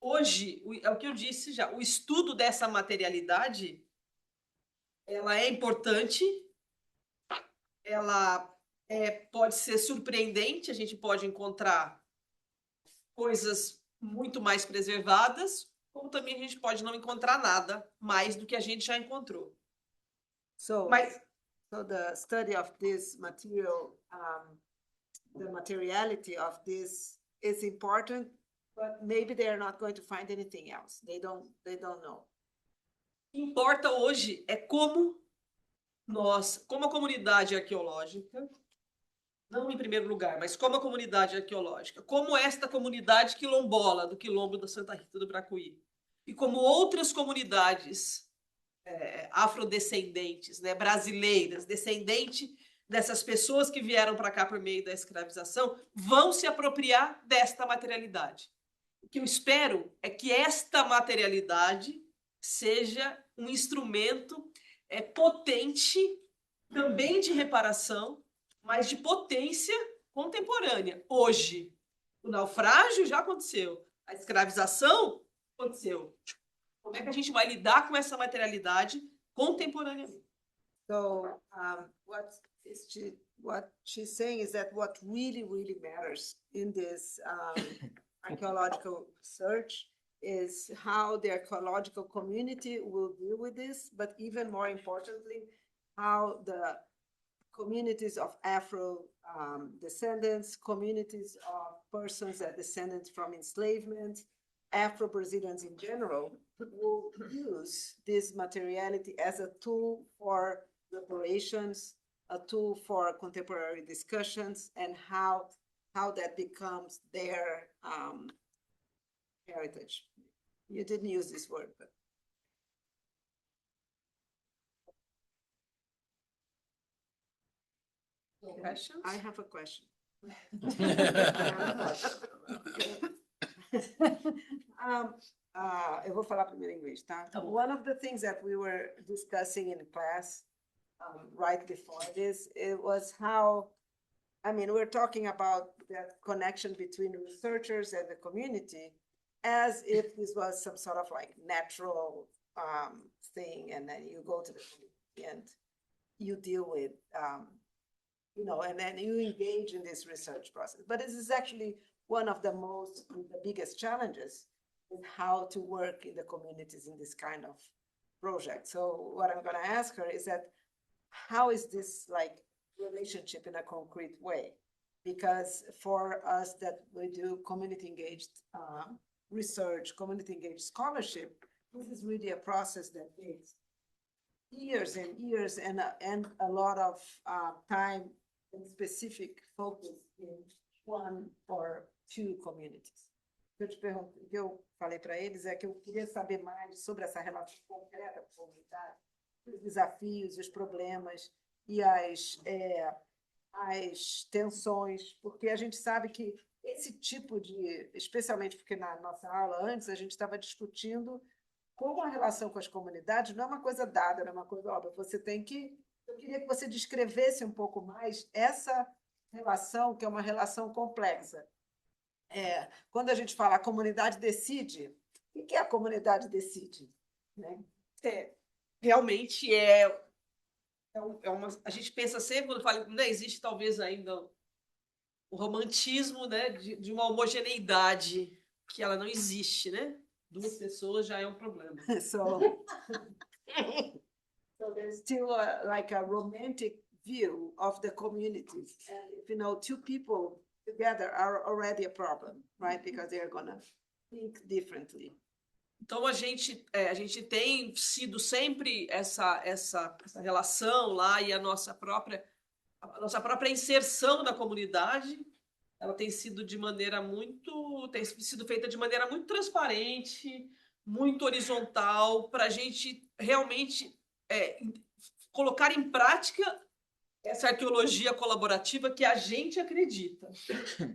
hoje, é o que eu disse já, o estudo dessa materialidade, ela é importante, ela pode ser surpreendente, a gente pode encontrar coisas muito mais preservadas, como também a gente pode não encontrar nada mais do que a gente já encontrou. So the study of this material, the materiality of this is important, but maybe they are not going to find anything else. They don't know. O que importa hoje é como a comunidade arqueológica, não em primeiro lugar, mas como a comunidade arqueológica, como esta comunidade quilombola do Quilombo da Santa Rita do Bracuí, e como outras comunidades afrodescendentes, né, brasileiras, descendentes dessas pessoas que vieram para cá por meio da escravização, vão se apropriar desta materialidade. O que eu espero é que esta materialidade seja um instrumento potente, também de reparação, mas de potência contemporânea. Hoje, o naufrágio já aconteceu, a escravização aconteceu. Como é que a gente vai lidar com essa materialidade contemporaneamente? So what what she's saying is that what really, really matters in this archaeological research is how the archaeological community will deal with this, but even more importantly, how the communities of Afro descendants, communities of persons that descended from enslavement, Afro-Brazilians in general, will use this materiality as a tool for reparations, a tool for contemporary discussions, and how that becomes their heritage. You didn't use this word, but. Questions? I have a question. Eu vou falar primeiro em inglês, tá? Tá bom. One of the things that we were discussing in class right before this, it was how, I mean, we're talking about that connection between researchers and the community as if this was some sort of like natural thing, and then you go to the community and you deal with you know, and then you engage in this research process. But this is actually one of the biggest challenges in how to work in the communities in this kind of project. So what I'm going to ask her is that, how is this like relationship in a concrete way? Because for us that we do community engaged research, community engaged scholarship, this is really a process that takes years and years and a lot of time and specific focus in one or two communities. O que eu falei para eles é que eu queria saber mais sobre essa relação concreta com a comunidade, os desafios, os problemas e as tensões, porque a gente sabe que esse tipo de, especialmente porque na nossa aula antes a gente estava discutindo como a relação com as comunidades não é uma coisa dada, não é uma coisa óbvia. Você tem que, eu queria que você descrevesse um pouco mais essa relação, que é uma relação complexa. Quando a gente fala a comunidade decide, o que é a comunidade decide? Né? Realmente a gente pensa sempre, quando fala, né, existe talvez ainda o romantismo, né, de uma homogeneidade que ela não existe, né? Duas pessoas já é um problema. So there's still like a romantic view of the communities. And if, you know, two people together are already a problem, right? Because they're gonna think differently. Então a gente tem sido sempre essa relação lá e a nossa própria inserção na comunidade, ela tem sido feita de maneira muito transparente, muito horizontal, para a gente realmente colocar em prática essa arqueologia colaborativa que a gente acredita.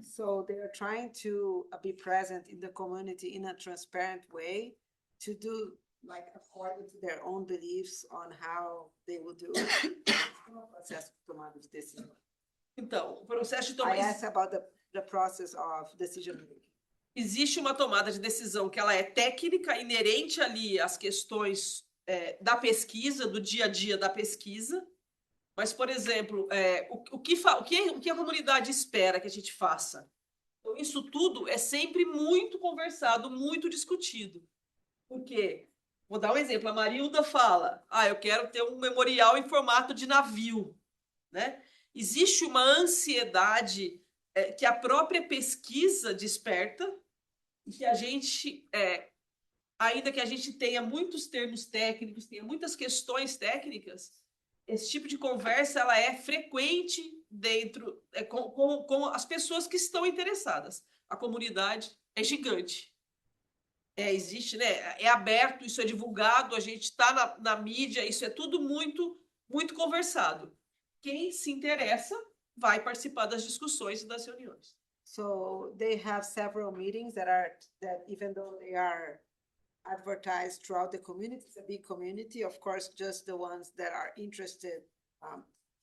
So they are trying to be present in the community in a transparent way, to do like according to their own beliefs on how they will do o processo de tomada de decisão. Então, o processo de I tomada asked about the process of decision making. existe uma tomada de decisão que ela é técnica, inerente ali às questões da pesquisa, do dia a dia da pesquisa. Mas, por exemplo, o que a comunidade espera que a gente faça? Então, isso tudo é sempre muito conversado, muito discutido. Por quê? Vou dar um exemplo. A Marilda fala, eu quero ter um memorial em formato de navio, né? Existe uma ansiedade que a própria pesquisa desperta e que a gente, ainda que a gente tenha muitos termos técnicos, tenha muitas questões técnicas, esse tipo de conversa ela é frequente dentro com as pessoas que estão interessadas. A comunidade é gigante. Existe, né? É aberto, isso é divulgado, a gente está na mídia, isso é tudo muito, muito conversado. Quem se interessa vai participar das discussões e das reuniões. So they have several meetings that even though they are advertised throughout the community, it's a big community, of course, just the ones that are interested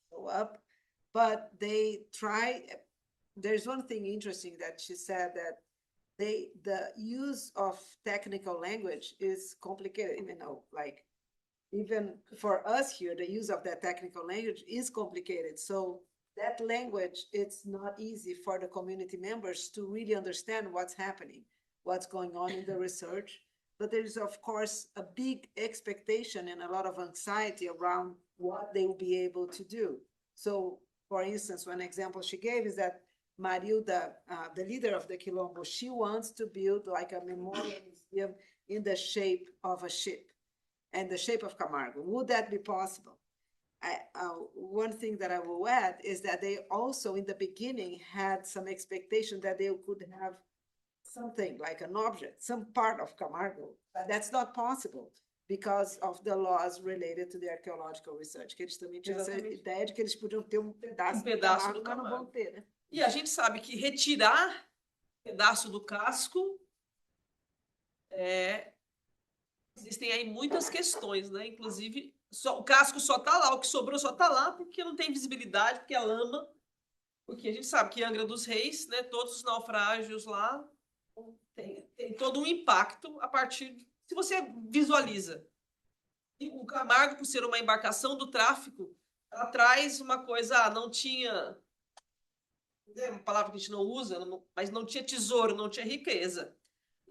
show up, but they try. There's one thing interesting that she said, that the use of technical language is complicated, you know, like even for us here, the use of that technical language is complicated. So that language, it's not easy for the community members to really understand what's happening, what's going on in the research. But there is, of course, a big expectation and a lot of anxiety around what they will be able to do. So, for instance, one example she gave is that Marilda, the leader of the Quilombo, she wants to build like a memorial museum in the shape of a ship and the shape of Camargo. Would that be possible? One thing that I will add is that they also, in the beginning, had some expectation that they could have something like an object, some part of Camargo, but that's not possible because of the laws related to the archaeological research, que eles também tinham essa Exatamente. ideia de que eles podiam ter um pedaço, pedaço do do Camargo, mas não vão Camargo. ter, né? E a gente sabe que retirar um pedaço do casco existem aí muitas questões, né? Inclusive, o casco só está lá, o que sobrou só está lá porque não tem visibilidade, porque é lama, porque a gente sabe que Angra dos Reis, né? Todos os naufrágios lá tem todo um impacto a partir se você visualiza. E o Camargo, por ser uma embarcação do tráfico, ela traz uma coisa, não tinha, é uma palavra que a gente não usa, mas não tinha tesouro, não tinha riqueza.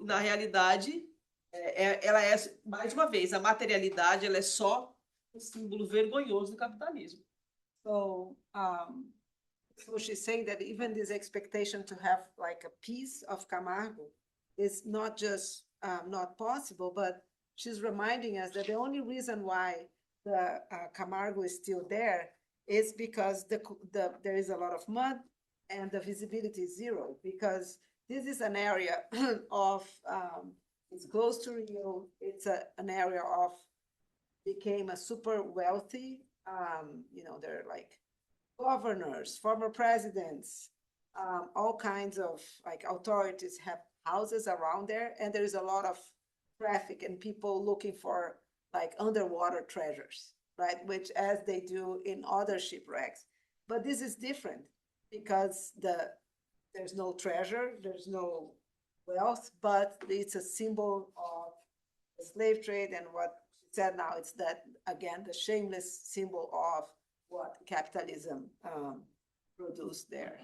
Na realidade, ela é, mais uma vez, a materialidade ela é só um símbolo vergonhoso do capitalismo. So, so she's saying that even this expectation to have like a piece of Camargo is not just not possible, but she's reminding us that the only reason why the Camargo is still there is because there is a lot of mud and the visibility is zero, because this is an area of, it's close to Rio, it's an area of, became a super wealthy, they're like governors, former presidents, all kinds of like authorities have houses around there, and there is a lot of traffic and people looking for like underwater treasures, right? Which as they do in other shipwrecks. But this is different because there's no treasure, there's no wealth, but it's a symbol of the slave trade and what she said now, it's that, again, the shameless symbol of what capitalism produced there.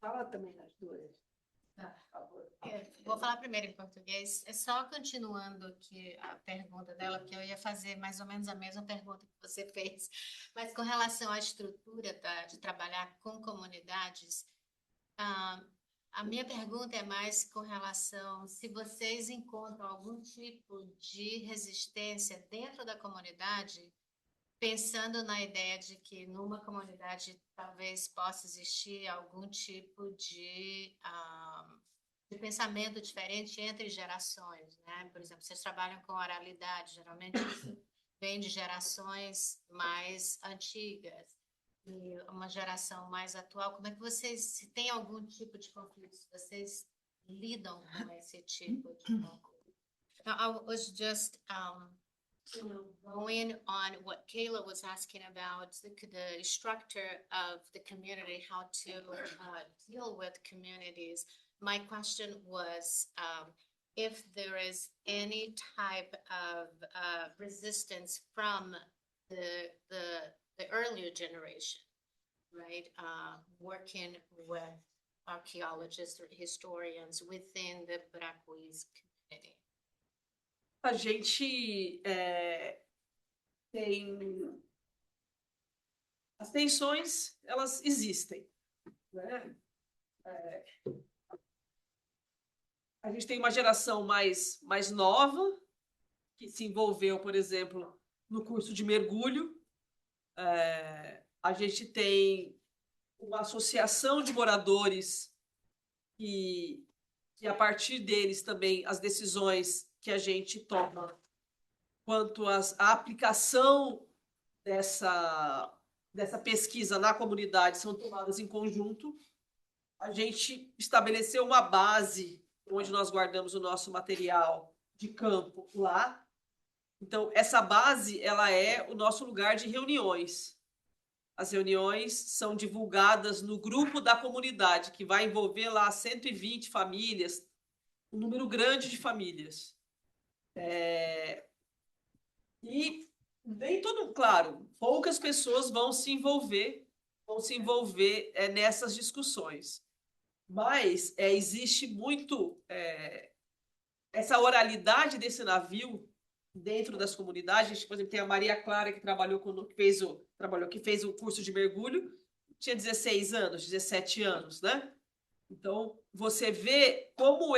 Fala também nas duas. Por favor. Vou falar primeiro em português. É só continuando aqui a pergunta dela, porque eu ia fazer mais ou menos a mesma pergunta que você fez. Mas com relação à estrutura de trabalhar com comunidades, a minha pergunta é mais com relação se vocês encontram algum tipo de resistência dentro da comunidade, pensando na ideia de que numa comunidade talvez possa existir algum tipo de pensamento diferente entre gerações, né? Por exemplo, vocês trabalham com oralidade, geralmente isso vem de gerações mais antigas e uma geração mais atual. Como é que vocês, se tem algum tipo de conflito, se vocês lidam com esse tipo de conflito? I was just going on what Kayla was asking about, the structure of the community, how to deal with communities. My question was if there is any type of resistance from the earlier generation, right? Working with archaeologists or historians within the Bracuís community. A gente tem as tensões, elas existem, né? A gente tem uma geração mais nova que se envolveu, por exemplo, no curso de mergulho. A gente tem uma associação de moradores e a partir deles também as decisões que a gente toma quanto à aplicação dessa pesquisa na comunidade são tomadas em conjunto. A gente estabeleceu uma base onde nós guardamos o nosso material de campo lá. Então, essa base ela é o nosso lugar de reuniões. As reuniões são divulgadas no grupo da comunidade, que vai envolver lá 120 famílias, um número grande de famílias. E Nem todo, claro, poucas pessoas vão se envolver nessas discussões. Mas existe muito essa oralidade desse navio dentro das comunidades. Por exemplo, tem a Maria Clara que trabalhou que fez o curso de mergulho, tinha 16 anos, 17 anos, né? Então, você vê como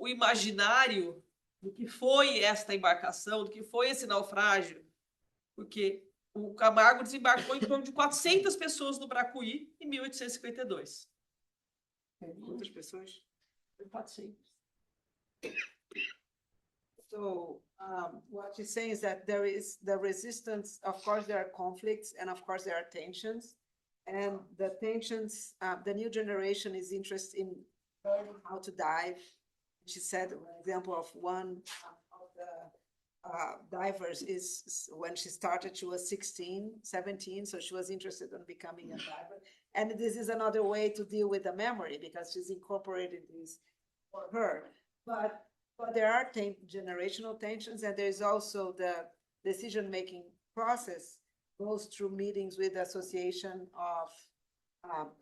o imaginário do que foi esta embarcação, do que foi esse naufrágio, porque o Camargo desembarcou em torno de 400 pessoas no Bracuí em 1852. Quantas pessoas? 400. So what she's saying is that there is the resistance, of course, there are conflicts and of course there are tensions. And the tensions, the new generation is interested in learning how to dive. She said, an example of one of the divers is when she started, she was 16, 17, so she was interested in becoming a diver. And this is another way to deal with the memory because she's incorporated this for her. But there are generational tensions, and there's also the decision-making process goes through meetings with the association of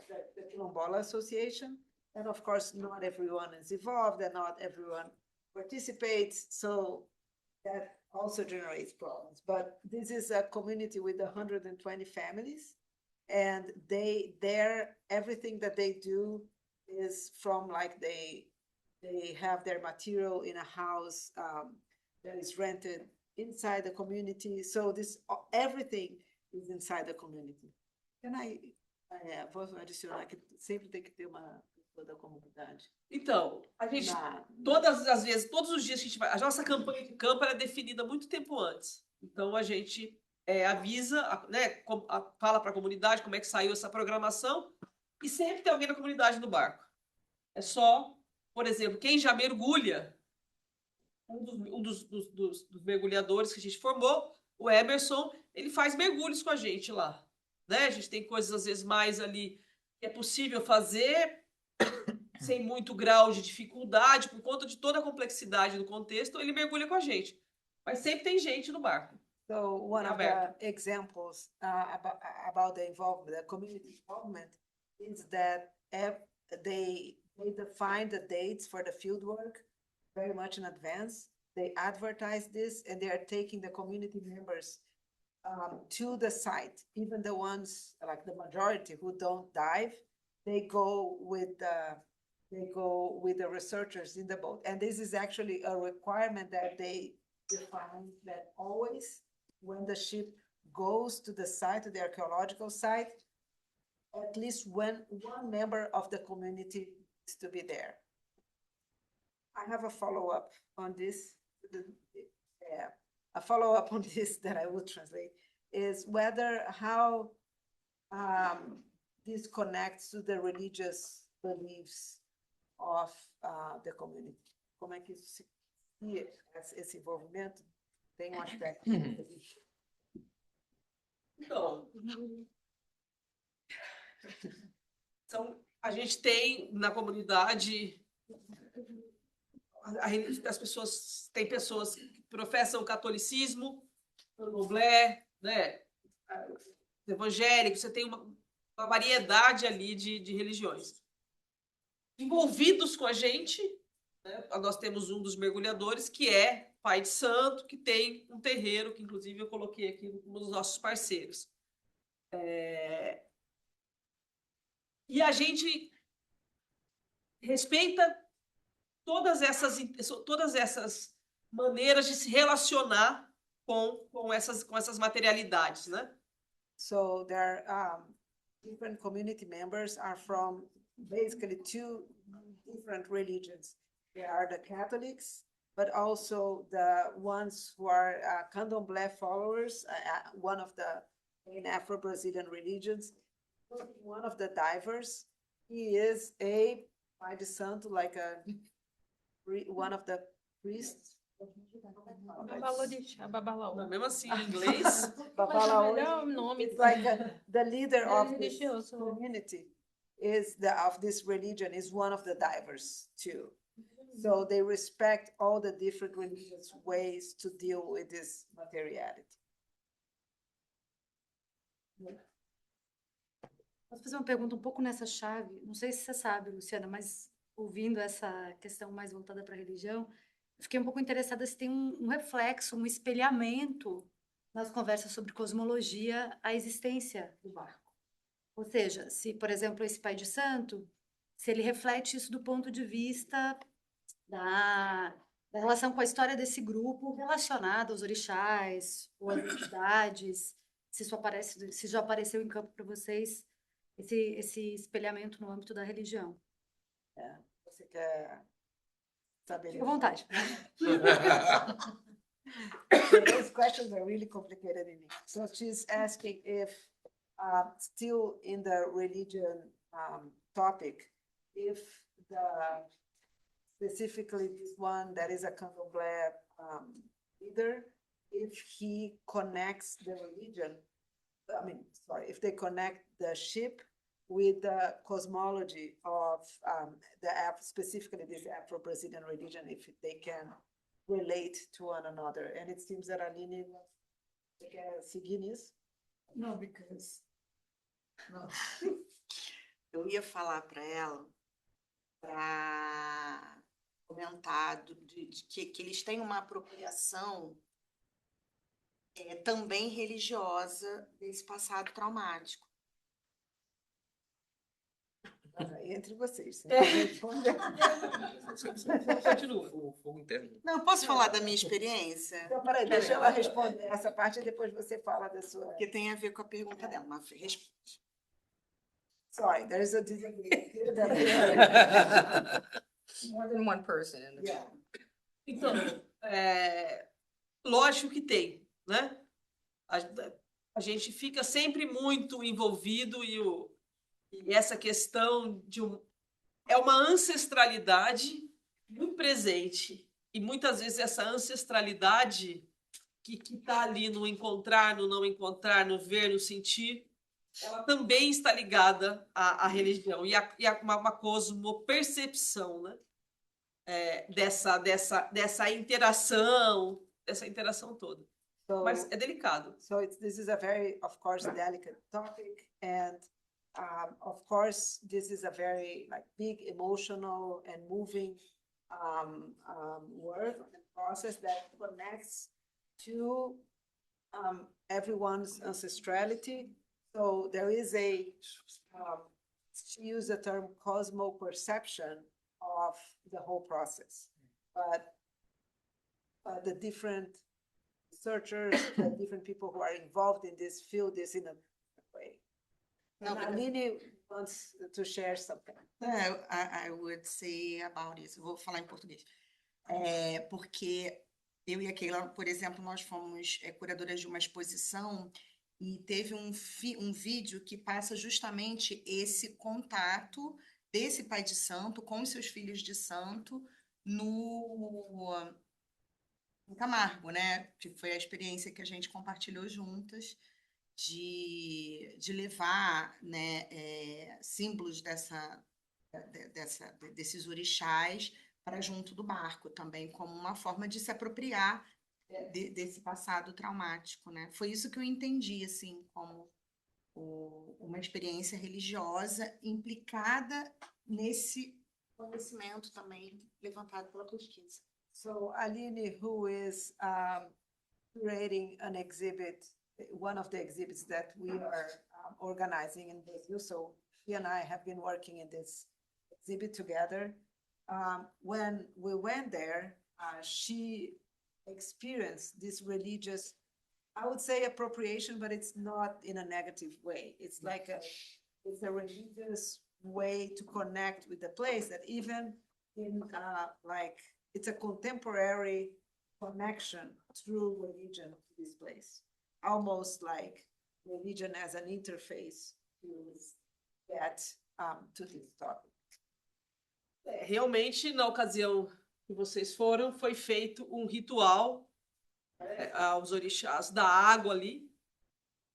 the Quilombola Association. And of course, not everyone is involved and not everyone participates. So that also generates problems. But this is a community with 120 families, and everything that they do is from like they have their material in a house that is rented inside the community. So everything is inside the community. Vou adicionar que sempre tem que ter uma pessoa da comunidade. Então, a gente, todos os dias que a gente vai, a nossa campanha de campo é definida muito tempo antes. Então, a gente avisa, né, fala para a comunidade como é que saiu essa programação, e sempre tem alguém na comunidade no barco. É só, por exemplo, quem já mergulha, um dos mergulhadores que a gente formou, o Emerson, ele faz mergulhos com a gente lá, né? A gente tem coisas, às vezes, mais ali que é possível fazer sem muito grau de dificuldade, por conta de toda a complexidade do contexto, ele mergulha com a gente. Mas sempre tem gente no barco. So one of the examples about the involvement, the community involvement, is that they define the dates for the field work very much in advance. They advertise this, and they are taking the community members to the site. Even the ones, like the majority who don't dive, they go with the researchers in the boat. And this is actually a requirement that they define, that always when the ship goes to the site, to the archaeological site, at least one member of the community is to be there. I have a follow-up on this. A follow-up on this that I will translate is how this connects to the religious beliefs of the community. Como é que isso se esse envolvimento tem aspecto? Então, a gente tem na comunidade tem pessoas que professam o catolicismo, o candomblé, né, evangélico, você tem uma variedade ali de religiões. Envolvidos com a gente, né, nós temos um dos mergulhadores que é pai de santo, que tem um terreiro, que inclusive eu coloquei aqui como um dos nossos parceiros. E a gente respeita todas essas maneiras de se relacionar com essas materialidades, né? So there are different community members are from basically two different religions. There are the Catholics, but also the ones who are Candomblé followers, one of the main Afro-Brazilian religions. One of the divers, he is a Pai de Santo, like one of the priests. Não, mesmo assim, em inglês. It's like the leader of this community of this religion is one of the divers too. So they respect all the different religious ways to deal with this materiality. Posso fazer uma pergunta um pouco nessa chave? Não sei se você sabe, Luciana, mas ouvindo essa questão mais voltada para a religião, eu fiquei um pouco interessada se tem um reflexo, um espelhamento nas conversas sobre cosmologia a existência do barco. Ou seja, se, por exemplo, esse pai de santo, se ele reflete isso do ponto de vista da relação com a história desse grupo relacionada aos orixás ou às entidades, se isso aparece, se já apareceu em campo para vocês esse espelhamento no âmbito da religião. Você quer saber? Fique à vontade. So those questions are really complicated in English. So she's asking if, still in the religion topic, if specifically this one that is a Candomblé leader, if he connects the religion, if they connect the ship with the cosmology of specifically this Afro-Brazilian religion, if they can relate to one another. And it seems that Aline quer seguir nisso. No, because eu ia falar para ela para comentar de que eles têm uma apropriação também religiosa desse passado traumático. Entre vocês. Continua. Fogo interno. Não, eu posso falar da minha experiência? Então, peraí, deixa ela responder essa parte e depois você fala da sua. Porque tem a ver com a pergunta dela. Uma resposta. Sorry, there is a disagreement. More than one person in the Yeah. Então, lógico que tem, né? A gente fica sempre muito envolvido e essa questão é uma ancestralidade muito presente. E muitas vezes essa ancestralidade que está ali no encontrar, no não encontrar, no ver, no sentir, ela também está ligada à religião e a uma cosmopercepção, né? Dessa interação toda. So, Mas é delicado. so this is a very, of course, delicate topic, and of course, this is a very big emotional and moving work and process that connects to everyone's ancestrality. So there is she used the term cosmo-perception of the whole process, but the different researchers, the different people who are involved in this feel this in a way. No, but- Aline wants to share something. I would say about this. Vou falar em português. Porque eu e a Keila, por exemplo, nós fomos curadoras de uma exposição e teve um vídeo que passa justamente esse contato desse pai de santo com os seus filhos de santo no Camargo, né? Que foi a experiência que a gente compartilhou juntas de levar, né, símbolos desses orixás para junto do barco também, como uma forma de se apropriar desse passado traumático, né? Foi isso que eu entendi, assim, como uma experiência religiosa implicada nesse conhecimento também levantado pela pesquisa. So Aline, who is curating an exhibit, one of the exhibits that we are organizing in Brazil. So she and I have been working in this exhibit together. When we went there, she experienced this religious, I would say appropriation, but it's not in a negative way. It's like it's a religious way to connect with the place that even in it's a contemporary connection through religion to this place. Almost like religion as an interface to get to this topic. Realmente, na ocasião que vocês foram, foi feito um ritual aos orixás da água ali,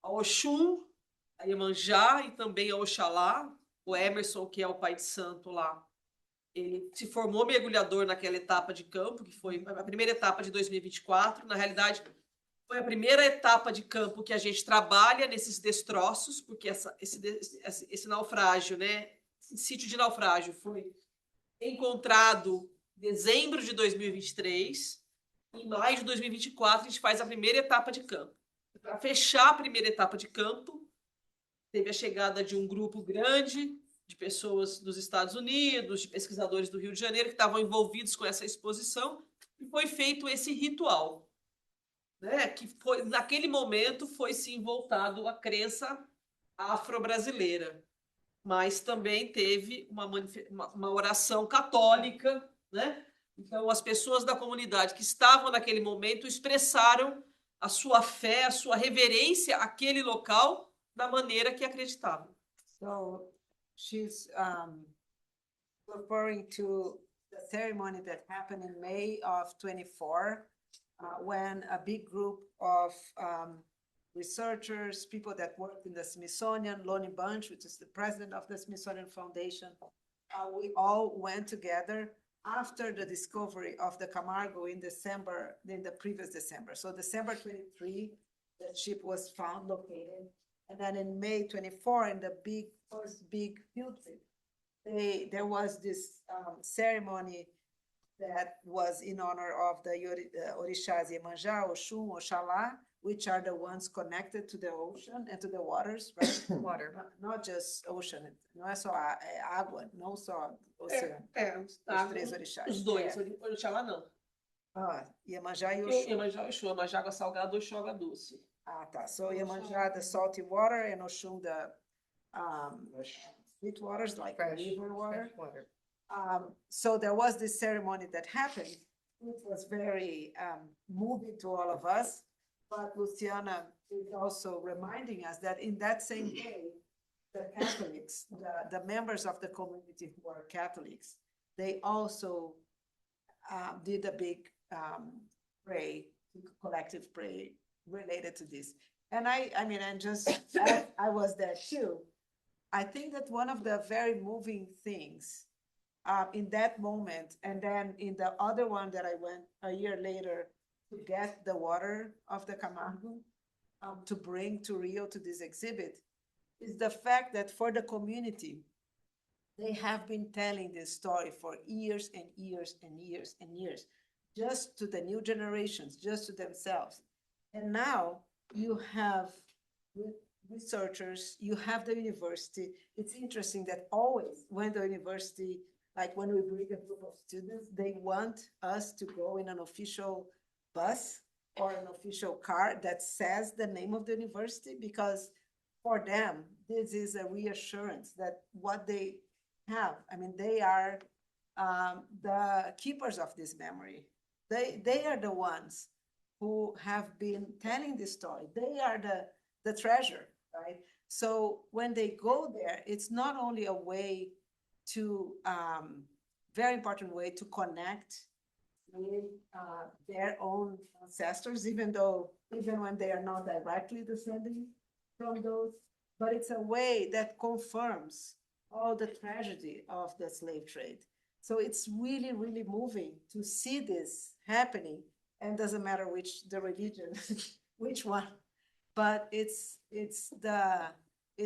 a Oxum, a Iemanjá e também a Oxalá, o Emerson, que é o pai de santo lá ele se formou mergulhador naquela etapa de campo, que foi a primeira etapa de 2024. Na realidade, foi a primeira etapa de campo que a gente trabalha nesses destroços, porque esse naufrágio, né, esse sítio de naufrágio foi encontrado em dezembro de 2023. Em maio de 2024, a gente faz a primeira etapa de campo. Para fechar a primeira etapa de campo, teve a chegada de um grupo grande de pessoas dos Estados Unidos, de pesquisadores do Rio de Janeiro, que estavam envolvidos com essa exposição, e foi feito esse ritual, né, que foi, naquele momento foi sim voltado à crença afro-brasileira, mas também teve uma oração católica, né? Então, as pessoas da comunidade que estavam naquele momento expressaram a sua fé, a sua reverência àquele local da maneira que acreditavam. So she's referring to the ceremony that happened in May of 24, when a big group of researchers, people that worked in the Smithsonian, Lonnie Bunch, which is the president of the Smithsonian Foundation, we all went together after the discovery of the Camargo in the previous December. So December 23, the ship was found located. And then in May 24, in the first big field trip, there was this ceremony that was in honor of the Orixás Iemanjá, Oxum, Oxalá, which are the ones connected to the ocean and to the waters, right? Water. Not just ocean, não é só água, não só oceano. Os três orixás. Os dois, Orixalá não. Iemanjá e Oxum. Iemanjá e Oxum, Iemanjá água salgada, Oxum água doce. Tá. So Iemanjá, the salty water, and Oxum, the sweet waters, like river water. Fresh water. So there was this ceremony that happened, which was very moving to all of us. But Luciana is also reminding us that in that same day, the Catholics, the members of the community who are Catholics, they also did a big collective prayer related to this. And I was there too. I think that one of the very moving things in that moment, and then in the other one that I went a year later to get the water of the Camargo to bring to Rio to this exhibit, is the fact that for the community, they have been telling this story for years and years and years and years, just to the new generations, just to themselves. And now you have researchers, you have the university. It's interesting that always when the university, like when we bring a group of students, they want us to go in an official bus or an official car that says the name of the university, because for them, this is a reassurance that what they have, they are the keepers of this memory. They are the ones who have been telling this story. They are the treasure, right? So when they go there, it's not only a way to, very important way to connect with their own ancestors, even when they are not directly descending from those, but it's a way that confirms all the tragedy of the slave trade. So it's really, really moving to see this happening, and doesn't matter the religion, which one, but it's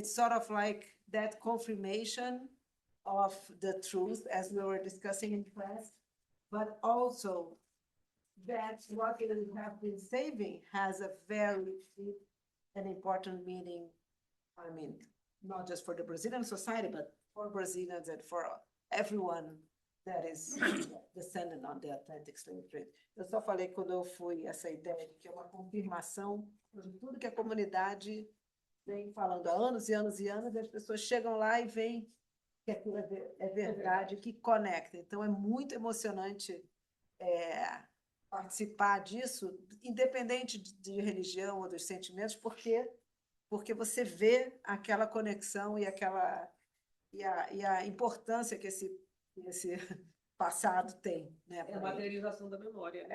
sort of like that confirmation of the truth, as we were discussing in class, but also that what we have been saving has a very deep and important meaning. Not just for the Brazilian society, but for Brazilians and for everyone that is descendant on the Atlantic slave trade. Eu só falei quando eu fui essa ideia de que é uma confirmação de tudo que a comunidade vem falando há anos e anos e anos, e as pessoas chegam lá e veem que aquilo é verdade, que conecta. Então, é muito emocionante participar disso, independente de religião ou dos sentimentos, porque você vê aquela conexão e a importância que esse passado tem, né? É a materialização da memória.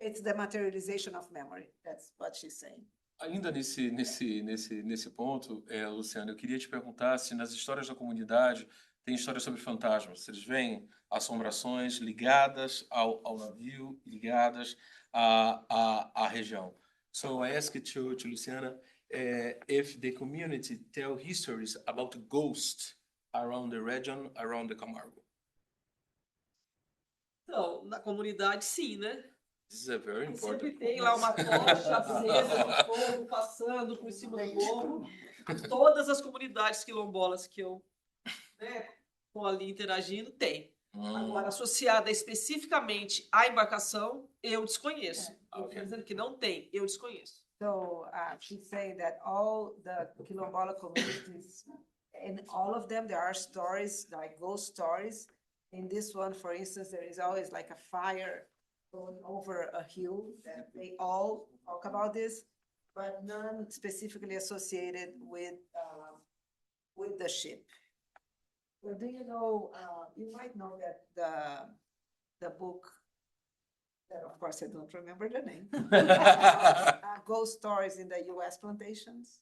It's the materialization of memory. That's what she's saying. Ainda nesse ponto, Luciana, eu queria te perguntar se nas histórias da comunidade tem histórias sobre fantasmas. Eles veem assombrações ligadas ao navio, ligadas à região. So I asked to Luciana if the community tell histories about ghosts around the region, around the Camargo. Então, na comunidade, sim, né? This is a very Sempre important. tem lá uma tocha acesa de fogo passando por cima do morro. Todas as comunidades quilombolas que eu estou ali interagindo, tem. Agora, associada especificamente à embarcação, eu desconheço. Eu quero dizer que não tem, eu desconheço. So she's saying that all the Quilombola communities, in all of them, there are stories, like ghost stories. In this one, for instance, there is always like a fire going over a hill that they all talk about this, but none specifically associated with the ship. Well, do you know, you might know that the book, that of course I don't remember the name, Ghost Stories in the U.S. Plantations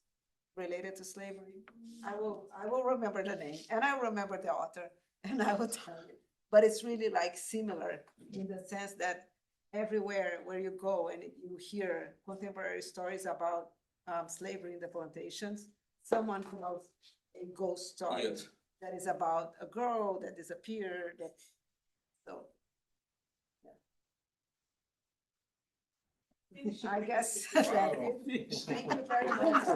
related to slavery. I will remember the name, and I will remember the author, and I will tell you. But it's really like similar in the sense that everywhere where you go and you hear contemporary stories about slavery in the plantations, someone tells a ghost story Yes. that is about a girl that disappeared. So I guess that's it. Thank you very much.